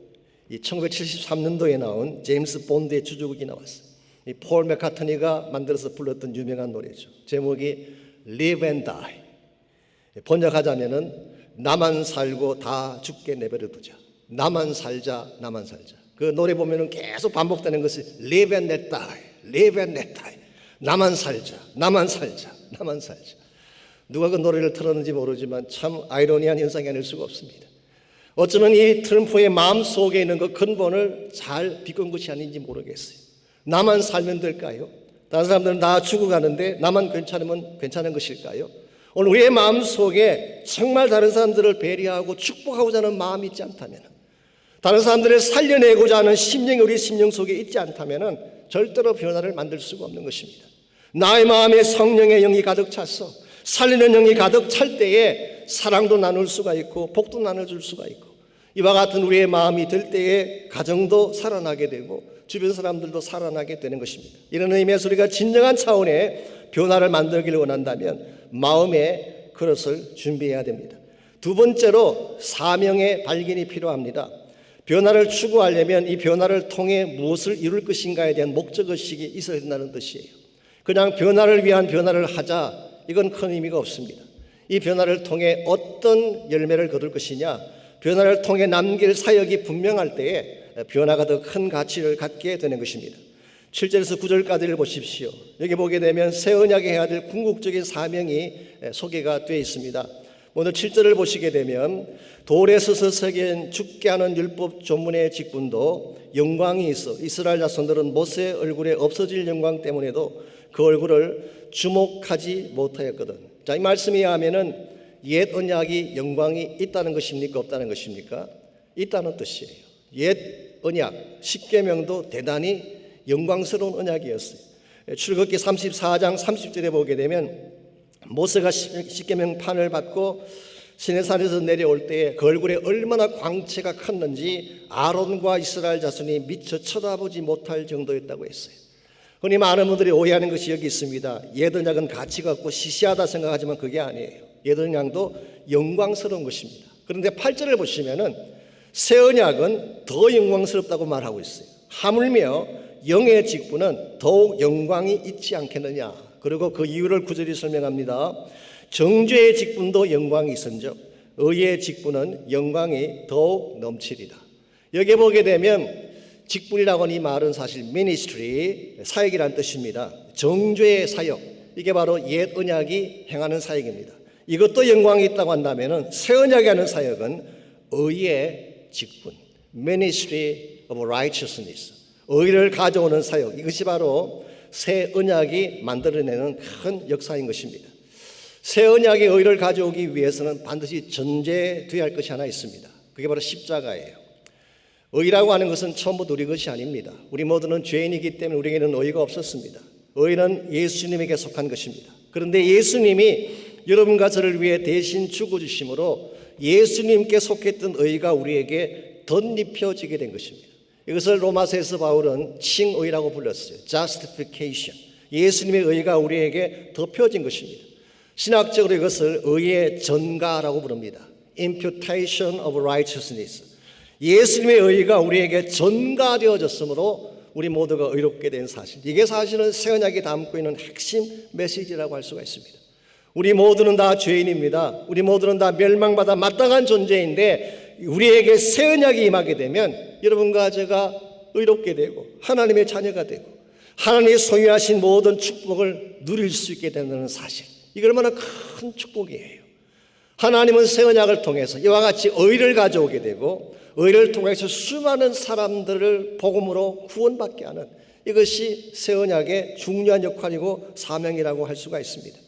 이 1973년도에 나온 제임스 본드의 주제곡이 나왔어요. 이 폴 맥카트니가 만들어서 불렀던 유명한 노래죠. 제목이 Live and Die. 번역하자면은 나만 살고 다 죽게 내버려 두자. 나만 살자, 나만 살자. 그 노래 보면은 계속 반복되는 것이 Live and let die, Live and let die. 나만 살자, 나만 살자, 나만 살자. 누가 그 노래를 틀었는지 모르지만 참 아이러니한 현상이 아닐 수가 없습니다. 어쩌면 이 트럼프의 마음 속에 있는 그 근본을 잘 비꼰 것이 아닌지 모르겠어요. 나만 살면 될까요? 다른 사람들은 다 죽어가는데 나만 괜찮으면 괜찮은 것일까요? 오늘 우리의 마음 속에 정말 다른 사람들을 배려하고 축복하고자 하는 마음이 있지 않다면, 다른 사람들을 살려내고자 하는 심령이 우리 심령 속에 있지 않다면 절대로 변화를 만들 수가 없는 것입니다. 나의 마음에 성령의 영이 가득 차서 살리는 영이 가득 찰 때에 사랑도 나눌 수가 있고 복도 나눠줄 수가 있고, 이와 같은 우리의 마음이 들 때에 가정도 살아나게 되고 주변 사람들도 살아나게 되는 것입니다. 이런 의미에서 우리가 진정한 차원의 변화를 만들기를 원한다면 마음의 그릇을 준비해야 됩니다. 두 번째로 사명의 발견이 필요합니다. 변화를 추구하려면 이 변화를 통해 무엇을 이룰 것인가에 대한 목적의식이 있어야 된다는 뜻이에요. 그냥 변화를 위한 변화를 하자, 이건 큰 의미가 없습니다. 이 변화를 통해 어떤 열매를 거둘 것이냐, 변화를 통해 남길 사역이 분명할 때에 변화가 더 큰 가치를 갖게 되는 것입니다. 7절에서 9절까지를 보십시오. 여기 보게 되면 새 언약에 해야 될 궁극적인 사명이 소개가 되어 있습니다. 오늘 7절을 보시게 되면 돌에 서서 새긴 죽게 하는 율법 조문의 직분도 영광이 있어 이스라엘 자손들은 모세의 얼굴에 없어질 영광 때문에도 그 얼굴을 주목하지 못하였거든. 자, 이 말씀에 의하면은 옛 언약이 영광이 있다는 것입니까? 없다는 것입니까? 있다는 뜻이에요. 옛 언약, 십계명도 대단히 영광스러운 언약이었어요. 출애굽기 34장 30절에 보게 되면 모세가 십계명 판을 받고 시내산에서 내려올 때에 그 얼굴에 얼마나 광채가 컸는지 아론과 이스라엘 자손이 미처 쳐다보지 못할 정도였다고 했어요. 흔히 많은 분들이 오해하는 것이 여기 있습니다. 옛 언약은 가치가 없고 시시하다 생각하지만 그게 아니에요. 옛 언약도 영광스러운 것입니다. 그런데 8절을 보시면은 새 언약은 더 영광스럽다고 말하고 있어요. 하물며 영의 직분은 더욱 영광이 있지 않겠느냐. 그리고 그 이유를 9절이 설명합니다. 정죄의 직분도 영광이 있은즉 의의 직분은 영광이 더욱 넘치리다. 여기 보게 되면 직분이라고 하는 이 말은 사실 ministry, 사역이라는 뜻입니다. 정죄의 사역, 이게 바로 옛 언약이 행하는 사역입니다. 이것도 영광이 있다고 한다면 새 언약이 하는 사역은 의의 직분, ministry of righteousness, 의를 가져오는 사역, 이것이 바로 새 언약이 만들어내는 큰 역사인 것입니다. 새 언약의 의를 가져오기 위해서는 반드시 전제되어야 할 것이 하나 있습니다. 그게 바로 십자가예요. 의라고 하는 것은 처음부터 우리 것이 아닙니다. 우리 모두는 죄인이기 때문에 우리에게는 의가 없었습니다. 의는 예수님에게 속한 것입니다. 그런데 예수님이 여러분과 저를 위해 대신 죽어주심으로 예수님께 속했던 의가 우리에게 덧입혀지게 된 것입니다. 이것을 로마서에서 바울은 칭의라고 불렀어요. Justification. 예수님의 의가 우리에게 덮여진 것입니다. 신학적으로 이것을 의의 전가라고 부릅니다. Imputation of righteousness. 예수님의 의가 우리에게 전가되어졌으므로 우리 모두가 의롭게 된 사실. 이게 사실은 새 언약이 담고 있는 핵심 메시지라고 할 수가 있습니다. 우리 모두는 다 죄인입니다. 우리 모두는 다 멸망받아 마땅한 존재인데 우리에게 새 언약이 임하게 되면 여러분과 제가 의롭게 되고 하나님의 자녀가 되고 하나님이 소유하신 모든 축복을 누릴 수 있게 된다는 사실. 이게 얼마나 큰 축복이에요. 하나님은 새 언약을 통해서 이와 같이 의를 가져오게 되고 의를 통해서 수많은 사람들을 복음으로 구원받게 하는, 이것이 새 언약의 중요한 역할이고 사명이라고 할 수가 있습니다.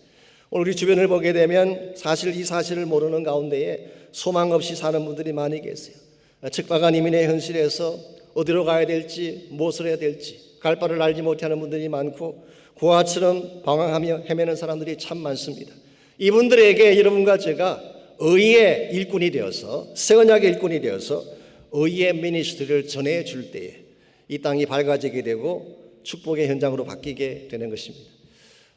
오늘 우리 주변을 보게 되면 사실 이 사실을 모르는 가운데에 소망 없이 사는 분들이 많이 계세요. 척박한 이민의 현실에서 어디로 가야 될지 무엇을 해야 될지 갈 바를 알지 못하는 분들이 많고 고아처럼 방황하며 헤매는 사람들이 참 많습니다. 이분들에게 여러분과 제가 의의 일꾼이 되어서 새 언약의 일꾼이 되어서 의의 미니스트리를 전해줄 때에 이 땅이 밝아지게 되고 축복의 현장으로 바뀌게 되는 것입니다.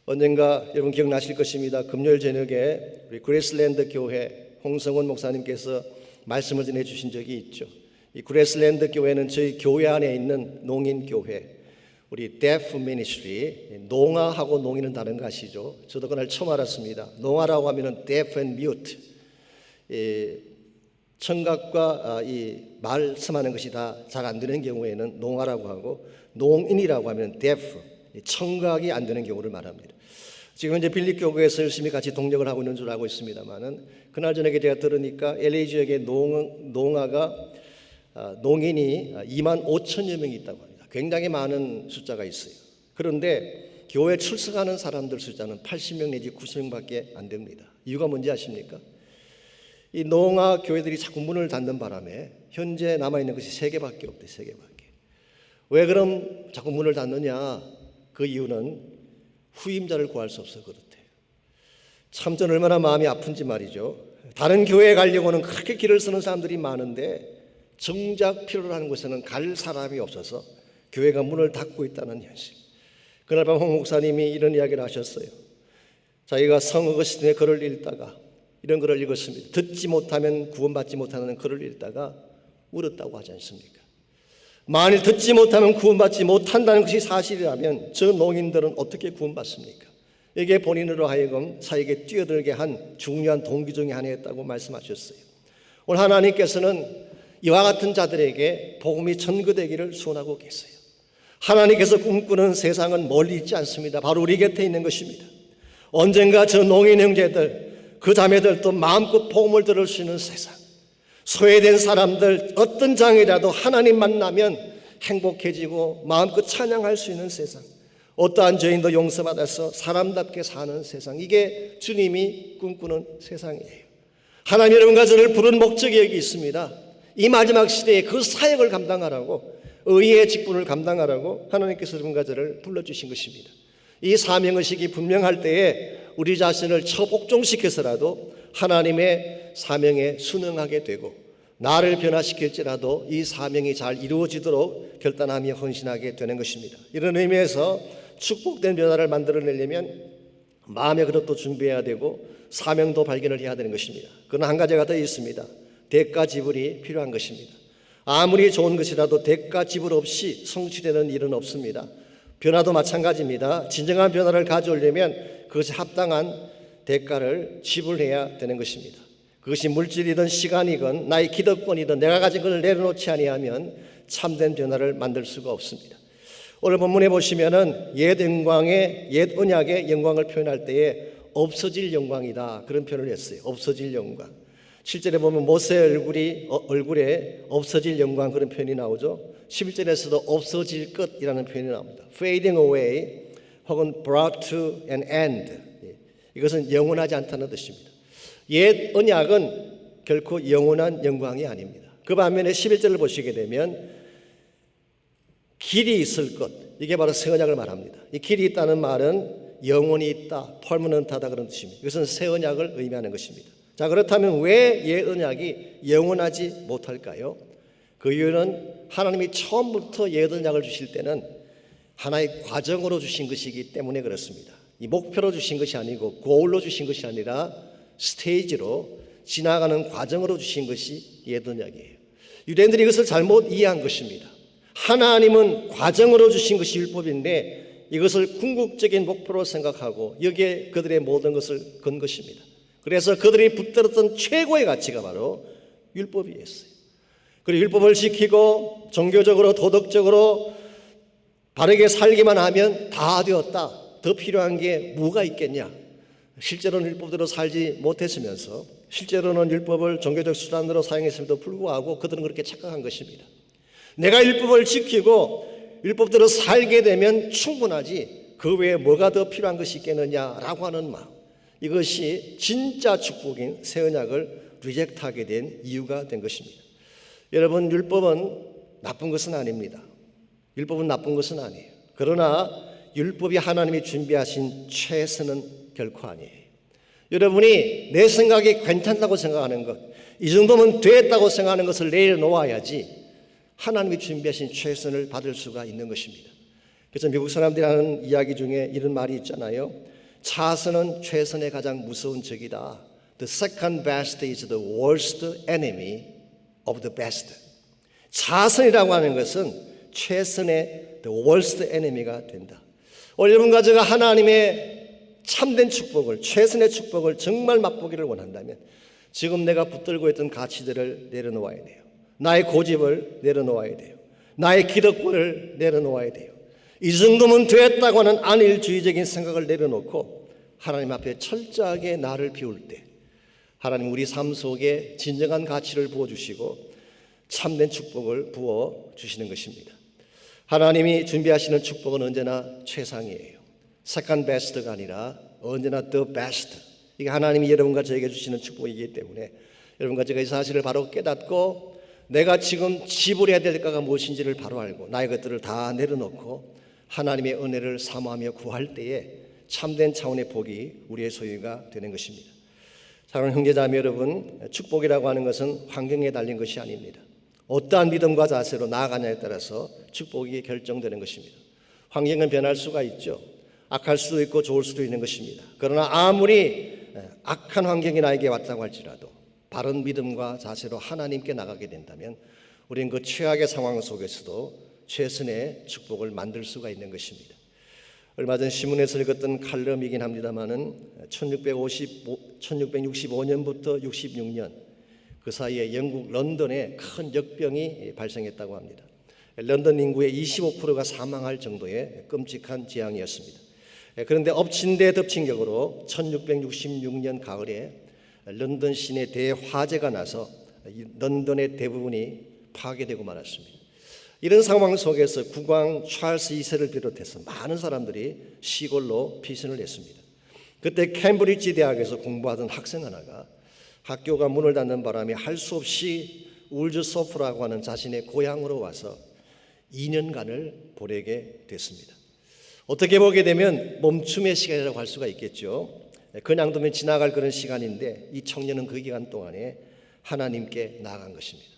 언젠가 여러분 기억나실 것입니다. 금요일 저녁에 우리 그레이스랜드 교회 홍성원 목사님께서 말씀을 전해주신 적이 있죠. 이 그레이스랜드 교회는 저희 교회 안에 있는 농인교회, 우리 deaf ministry, 농아하고 농이는 다른 거 아시죠? 저도 그날 처음 알았습니다. 농아라고 하면은 deaf and mute, 청각과 이 말씀하는 것이 다 잘 안 되는 경우에는 농아라고 하고, 농인이라고 하면 deaf, 청각이 안 되는 경우를 말합니다. 지금 이제 빌립 교구에서 열심히 같이 동력을 하고 있는 줄 알고 있습니다만은, 그날 저녁에 제가 들으니까 LA 지역의 농아가 농인이 2만 5천여 명이 있다고 합니다. 굉장히 많은 숫자가 있어요. 그런데 교회 출석하는 사람들 숫자는 80명 내지 90명밖에 안 됩니다. 이유가 뭔지 아십니까? 이 농아 교회들이 자꾸 문을 닫는 바람에 현재 남아있는 것이 3개밖에 없대. 3개밖에. 왜 그럼 자꾸 문을 닫느냐? 그 이유는 후임자를 구할 수 없어 그렇대요. 참 전 얼마나 마음이 아픈지 말이죠. 다른 교회에 가려고는 그렇게 길을 쓰는 사람들이 많은데 정작 필요로 하는 곳에는 갈 사람이 없어서 교회가 문을 닫고 있다는 현실. 그날 밤 홍 목사님이 이런 이야기를 하셨어요. 자기가 성 어거스틴의 글을 읽다가 이런 글을 읽었습니다. 듣지 못하면 구원받지 못하는 글을 읽다가 울었다고 하지 않습니까? 만일 듣지 못하면 구원받지 못한다는 것이 사실이라면 저 농인들은 어떻게 구원받습니까? 이게 본인으로 하여금 사역에 뛰어들게 한 중요한 동기 중에 하나였다고 말씀하셨어요. 오늘 하나님께서는 이와 같은 자들에게 복음이 전거되기를 소원하고 계세요. 하나님께서 꿈꾸는 세상은 멀리 있지 않습니다. 바로 우리 곁에 있는 것입니다. 언젠가 저 농인 형제들, 그 자매들도 마음껏 복음을 들을 수 있는 세상, 소외된 사람들 어떤 장애라도 하나님 만나면 행복해지고 마음껏 찬양할 수 있는 세상, 어떠한 죄인도 용서받아서 사람답게 사는 세상, 이게 주님이 꿈꾸는 세상이에요. 하나님 여러분과 저를 부른 목적이 여기 있습니다. 이 마지막 시대에 그 사역을 감당하라고, 의의 직분을 감당하라고 하나님께서 여러분과 저를 불러주신 것입니다. 이 사명의식이 분명할 때에 우리 자신을 처복종시켜서라도 하나님의 사명에 순응하게 되고, 나를 변화시킬지라도 이 사명이 잘 이루어지도록 결단하며 헌신하게 되는 것입니다. 이런 의미에서 축복된 변화를 만들어내려면 마음의 그릇도 준비해야 되고 사명도 발견을 해야 되는 것입니다. 그러나 한 가지가 더 있습니다. 대가 지불이 필요한 것입니다. 아무리 좋은 것이라도 대가 지불 없이 성취되는 일은 없습니다. 변화도 마찬가지입니다. 진정한 변화를 가져오려면 그것이 합당한 대가를 지불해야 되는 것입니다. 그것이 물질이든 시간이든 나의 기득권이든 내가 가진 것을 내려놓지 아니하면 참된 변화를 만들 수가 없습니다. 오늘 본문에 보시면은 옛 영광의, 옛 언약의 영광을 표현할 때에 없어질 영광이다, 그런 표현을 했어요. 없어질 영광. 실제로 보면 모세의 얼굴에 없어질 영광, 그런 표현이 나오죠. 11절에서도 없어질 것이라는 표현이 나옵니다. Fading away 혹은 brought to an end. 이것은 영원하지 않다는 뜻입니다. 옛 언약은 결코 영원한 영광이 아닙니다. 그 반면에 11절을 보시게 되면 길이 있을 것, 이게 바로 새 언약을 말합니다. 이 길이 있다는 말은 영원히 있다, permanent하다, 그런 뜻입니다. 이것은 새 언약을 의미하는 것입니다. 자, 그렇다면 왜 옛 언약이 영원하지 못할까요? 그 이유는 하나님이 처음부터 옛 언약을 주실 때는 하나의 과정으로 주신 것이기 때문에 그렇습니다. 이 목표로 주신 것이 아니고 고울로 주신 것이 아니라 스테이지로 지나가는 과정으로 주신 것이 옛 언약이에요. 유대인들이 이것을 잘못 이해한 것입니다. 하나님은 과정으로 주신 것이 율법인데 이것을 궁극적인 목표로 생각하고 여기에 그들의 모든 것을 건 것입니다. 그래서 그들이 붙들었던 최고의 가치가 바로 율법이었어요. 그리고 율법을 지키고 종교적으로 도덕적으로 바르게 살기만 하면 다 되었다, 더 필요한 게 뭐가 있겠냐. 실제로는 율법대로 살지 못했으면서 실제로는 율법을 종교적 수단으로 사용했음에도 불구하고 그들은 그렇게 착각한 것입니다. 내가 율법을 지키고 율법대로 살게 되면 충분하지 그 외에 뭐가 더 필요한 것이 있겠느냐라고 하는 마음, 이것이 진짜 축복인 새 언약을 리젝트하게 된 이유가 된 것입니다. 여러분, 율법은 나쁜 것은 아닙니다. 율법은 나쁜 것은 아니에요. 그러나 율법이 하나님이 준비하신 최선은 결코 아니에요. 여러분이 내 생각이 괜찮다고 생각하는 것, 이 정도면 됐다고 생각하는 것을 내려놓아야지 하나님이 준비하신 최선을 받을 수가 있는 것입니다. 그래서 미국 사람들이 하는 이야기 중에 이런 말이 있잖아요. 차선은 최선의 가장 무서운 적이다. The second best is the worst enemy of the best. 차선이라고 하는 것은 최선의 the worst enemy가 된다. 오늘 여러분과 제가 하나님의 참된 축복을, 최선의 축복을 정말 맛보기를 원한다면 지금 내가 붙들고 있던 가치들을 내려놓아야 돼요. 나의 고집을 내려놓아야 돼요. 나의 기득권을 내려놓아야 돼요. 이 정도면 됐다고 하는 안일주의적인 생각을 내려놓고 하나님 앞에 철저하게 나를 비울 때 하나님 우리 삶 속에 진정한 가치를 부어주시고 참된 축복을 부어주시는 것입니다. 하나님이 준비하시는 축복은 언제나 최상이에요. second best가 아니라 언제나 the best. 이게 하나님이 여러분과 저에게 주시는 축복이기 때문에 여러분과 제가 이 사실을 바로 깨닫고 내가 지금 지불해야 될 것가 무엇인지를 바로 알고 나의 것들을 다 내려놓고 하나님의 은혜를 사모하며 구할 때에 참된 차원의 복이 우리의 소유가 되는 것입니다. 사랑하는 형제자매 여러분, 축복이라고 하는 것은 환경에 달린 것이 아닙니다. 어떠한 믿음과 자세로 나아가냐에 따라서 축복이 결정되는 것입니다. 환경은 변할 수가 있죠. 악할 수도 있고 좋을 수도 있는 것입니다. 그러나 아무리 악한 환경이 나에게 왔다고 할지라도 바른 믿음과 자세로 하나님께 나가게 된다면 우리는 그 최악의 상황 속에서도 최선의 축복을 만들 수가 있는 것입니다. 얼마 전 신문에서 읽었던 칼럼이긴 합니다만은 1665년부터 66년 그 사이에 영국 런던에 큰 역병이 발생했다고 합니다. 런던 인구의 25%가 사망할 정도의 끔찍한 재앙이었습니다. 그런데 엎친 데 덮친 격으로 1666년 가을에 런던 시내 대화재가 나서 런던의 대부분이 파괴되고 말았습니다. 이런 상황 속에서 국왕 찰스 2세를 비롯해서 많은 사람들이 시골로 피신을 했습니다. 그때 캠브리지 대학에서 공부하던 학생 하나가 학교가 문을 닫는 바람에 할 수 없이 울즈소프라고 하는 자신의 고향으로 와서 2년간을 보내게 됐습니다. 어떻게 보게 되면 멈춤의 시간이라고 할 수가 있겠죠. 그냥 두면 지나갈 그런 시간인데 이 청년은 그 기간 동안에 하나님께 나아간 것입니다.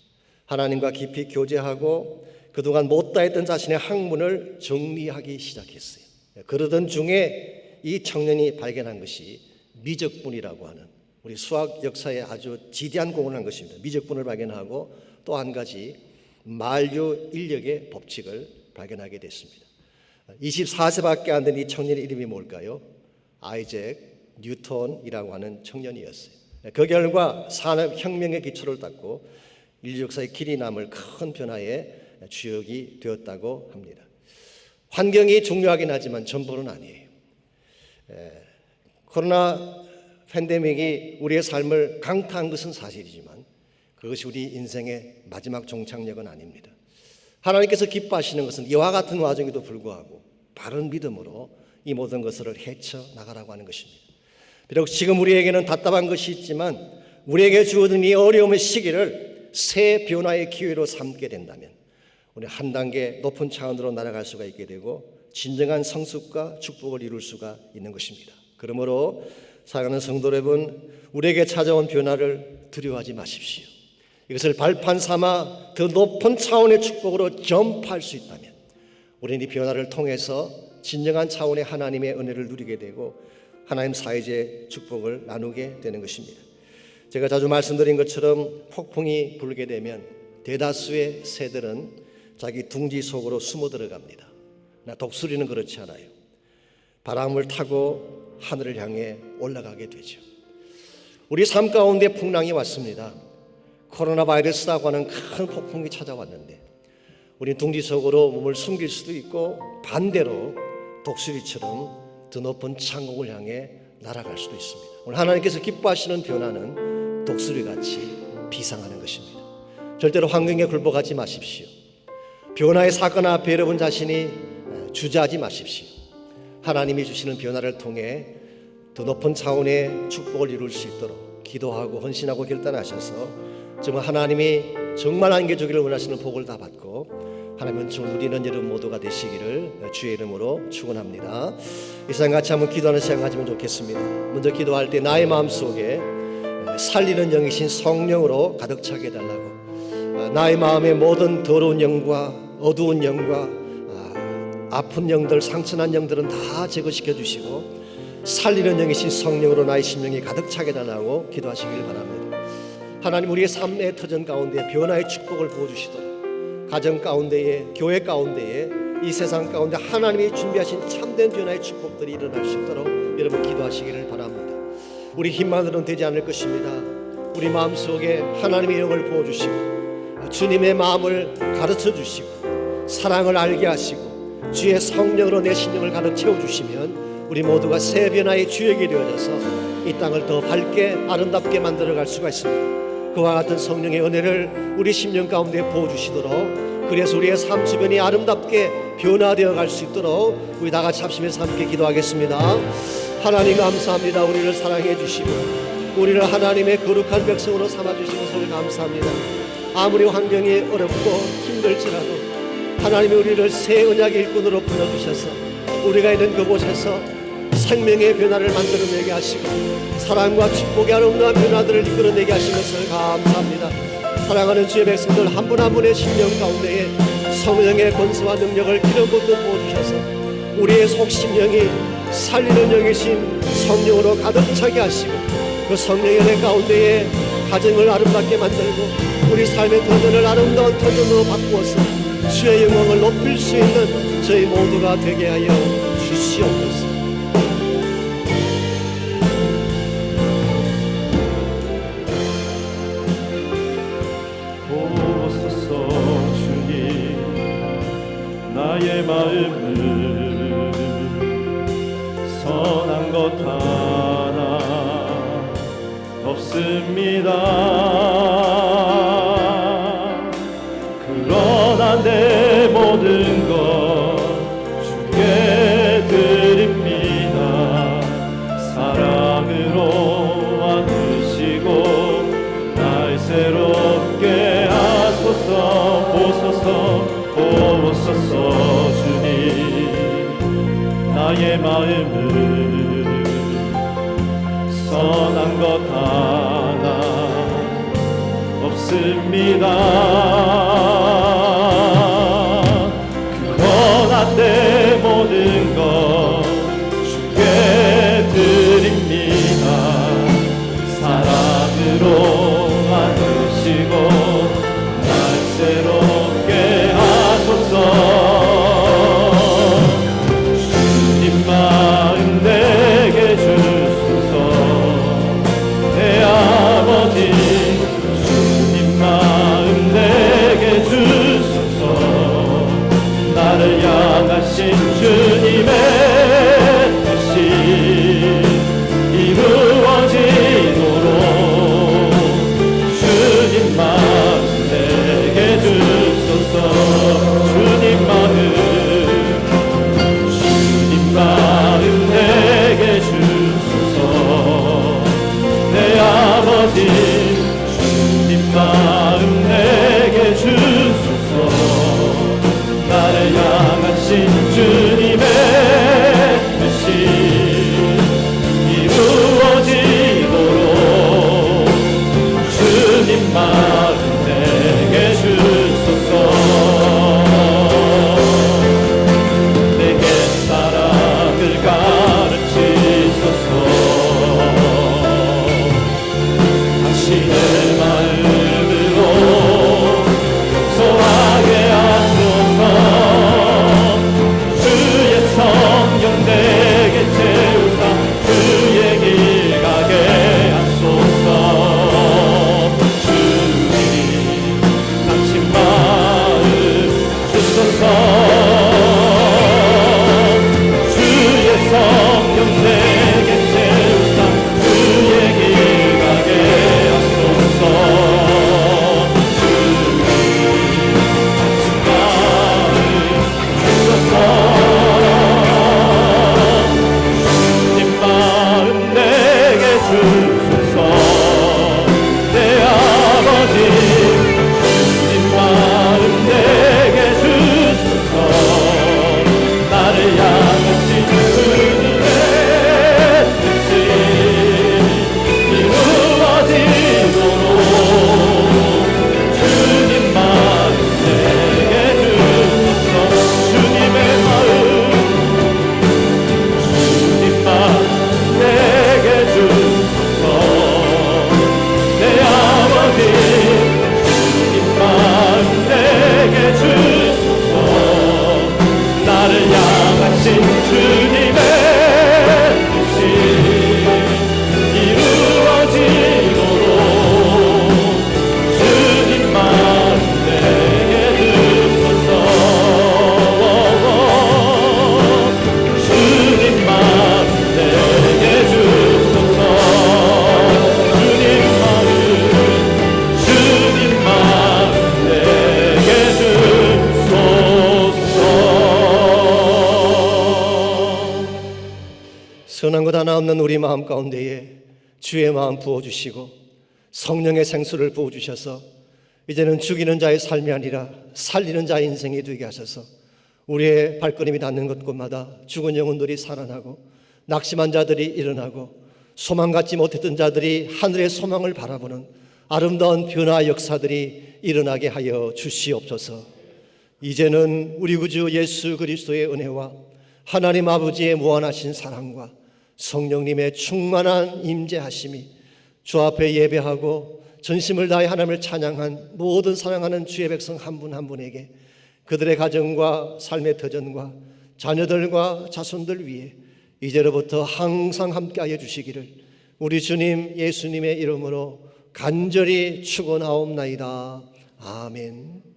하나님과 깊이 교제하고 그동안 못다했던 자신의 학문을 정리하기 시작했어요. 그러던 중에 이 청년이 발견한 것이 미적분이라고 하는 우리 수학 역사에 아주 지대한 공헌을 한 것입니다. 미적분을 발견하고 또 한 가지 만류 인력의 법칙을 발견하게 됐습니다. 24세밖에 안 된 이 청년의 이름이 뭘까요? 아이잭 뉴턴이라고 하는 청년이었어요. 그 결과 산업혁명의 기초를 닦고 인류 역사의 길이 남을 큰 변화의 주역이 되었다고 합니다. 환경이 중요하긴 하지만 전부는 아니에요. 코로나 팬데믹이 우리의 삶을 강타한 것은 사실이지만 그것이 우리 인생의 마지막 종착역은 아닙니다. 하나님께서 기뻐하시는 것은 이와 같은 와중에도 불구하고 바른 믿음으로 이 모든 것을 헤쳐나가라고 하는 것입니다. 비록 지금 우리에게는 답답한 것이 있지만 우리에게 주어진 이 어려움의 시기를 새 변화의 기회로 삼게 된다면 우리 한 단계 높은 차원으로 날아갈 수가 있게 되고 진정한 성숙과 축복을 이룰 수가 있는 것입니다. 그러므로 사랑하는 성도 여러분, 우리에게 찾아온 변화를 두려워하지 마십시오. 이것을 발판 삼아 더 높은 차원의 축복으로 점프할 수 있다면 우리는 이 변화를 통해서 진정한 차원의 하나님의 은혜를 누리게 되고 하나님 사이의 축복을 나누게 되는 것입니다. 제가 자주 말씀드린 것처럼 폭풍이 불게 되면 대다수의 새들은 자기 둥지 속으로 숨어 들어갑니다. 그러나 독수리는 그렇지 않아요. 바람을 타고 하늘을 향해 올라가게 되죠. 우리 삶 가운데 풍랑이 왔습니다. 코로나 바이러스라고 하는 큰 폭풍이 찾아왔는데 우리는 둥지 속으로 몸을 숨길 수도 있고 반대로 독수리처럼 더 높은 창공을 향해 날아갈 수도 있습니다. 오늘 하나님께서 기뻐하시는 변화는 독수리같이 비상하는 것입니다. 절대로 환경에 굴복하지 마십시오. 변화의 사건 앞에 여러분 자신이 주저하지 마십시오. 하나님이 주시는 변화를 통해 더 높은 차원의 축복을 이룰 수 있도록 기도하고 헌신하고 결단하셔서 정말 하나님이 정말 안겨주기를 원하시는 복을 다 받고 하나님은 정말 누리는 여러분 모두가 되시기를 주의 이름으로 축원합니다. 이 시간 같이 한번 기도하는 시간 가지면 좋겠습니다. 먼저 기도할 때 나의 마음속에 살리는 영이신 성령으로 가득 차게 해달라고, 나의 마음의 모든 더러운 영과 어두운 영과 아픈 영들, 상처난 영들은 다 제거시켜 주시고 살리는 영이신 성령으로 나의 심령이 가득 차게 해달라고 기도하시길 바랍니다. 하나님, 우리의 삶의 터전 가운데 변화의 축복을 부어주시도록 가정 가운데에, 교회 가운데에 이 세상 가운데 하나님이 준비하신 참된 변화의 축복들이 일어날 수 있도록 여러분 기도하시기를 바랍니다. 우리 힘만으로는 되지 않을 것입니다. 우리 마음속에 하나님의 영을 부어주시고 주님의 마음을 가르쳐 주시고 사랑을 알게 하시고 주의 성령으로 내 심령을 가득 채워주시면 우리 모두가 새 변화의 주역이 되어져서 이 땅을 더 밝게 아름답게 만들어갈 수가 있습니다. 그와 같은 성령의 은혜를 우리 심령 가운데 부어주시도록, 그래서 우리의 삶 주변이 아름답게 변화되어 갈 수 있도록 우리 다 같이 합심해서 함께 기도하겠습니다. 하나님 감사합니다. 우리를 사랑해 주시고 우리를 하나님의 거룩한 백성으로 삼아주신 것을 감사합니다. 아무리 환경이 어렵고 힘들지라도 하나님이 우리를 새 언약의 일꾼으로 불러주셔서 우리가 있는 그곳에서 생명의 변화를 만들어내게 하시고 사랑과 축복의 아름다운 변화들을 이끌어내게 하신 것을 감사합니다. 사랑하는 주의 백성들 한 분 한 분의 심령 가운데에 성령의 권세와 능력을 기름 붓듯 부어주셔서 우리의 속심령이 살리는 영이신 성령으로 가득 차게 하시고 그 성령의 은혜 가운데에 가정을 아름답게 만들고 우리 삶의 터전을 아름다운 터전으로 바꾸어서 주의 영광을 높일 수 있는 저희 모두가 되게 하여 주시옵소서.
보소서 주님, 나의 마음을 선한 것 하나 없습니다. 그러나 내 모든 것 주께 드립니다. 사랑으로 안으시고 날 새롭게 하소서. 보소서 주님, 나의 마음을 선한 것 하나 없습니다. 그러나 내 모든 것 주께 드립니다. 사랑으로 안으시고 날 새롭게 하소서. 주님 마음 내게 주소서. 내 아버지 주님 마음 내게 주소서. 나를 향하신 주님의 뜻이 이루어지도록 주님 마음 내게 주소서. 주님 마음 내게 주소서. 내 아버지 주님 마음 내게 주소서. 나를 향하신 주님의 뜻이 이루어지도록 주님 마음 내게 주소서. 내게 사랑을 가르치소서. 당신의 마음으로 용서하게 하소서. 주의 성령 내게 채우사 주의 길 가게 하소서. 주님 당신 마음 주소서. 주의 성령 내게 채우사 주의 길 가게 하소서. 주님 마음 내게 주소서. 내 아버지 주님 마음 내게 주소서. 나를 향하신 주님의 뜻이 이루어지도록 주님 마음 내게 주소서. 주님의 마음 내게 주소서.
받는 우리 마음 가운데에 주의 마음 부어주시고 성령의 생수를 부어주셔서 이제는 죽이는 자의 삶이 아니라 살리는 자의 인생이 되게 하셔서 우리의 발걸음이 닿는 곳곳마다 죽은 영혼들이 살아나고 낙심한 자들이 일어나고 소망 갖지 못했던 자들이 하늘의 소망을 바라보는 아름다운 변화 역사들이 일어나게 하여 주시옵소서. 이제는 우리 구주 예수 그리스도의 은혜와 하나님 아버지의 무한하신 사랑과 성령님의 충만한 임재하심이 주 앞에 예배하고 전심을 다해 하나님을 찬양한 모든 사랑하는 주의 백성 한 분 한 분에게 그들의 가정과 삶의 터전과 자녀들과 자손들 위해 이제로부터 항상 함께하여 주시기를 우리 주님 예수님의 이름으로 간절히 축원하옵나이다. 아멘.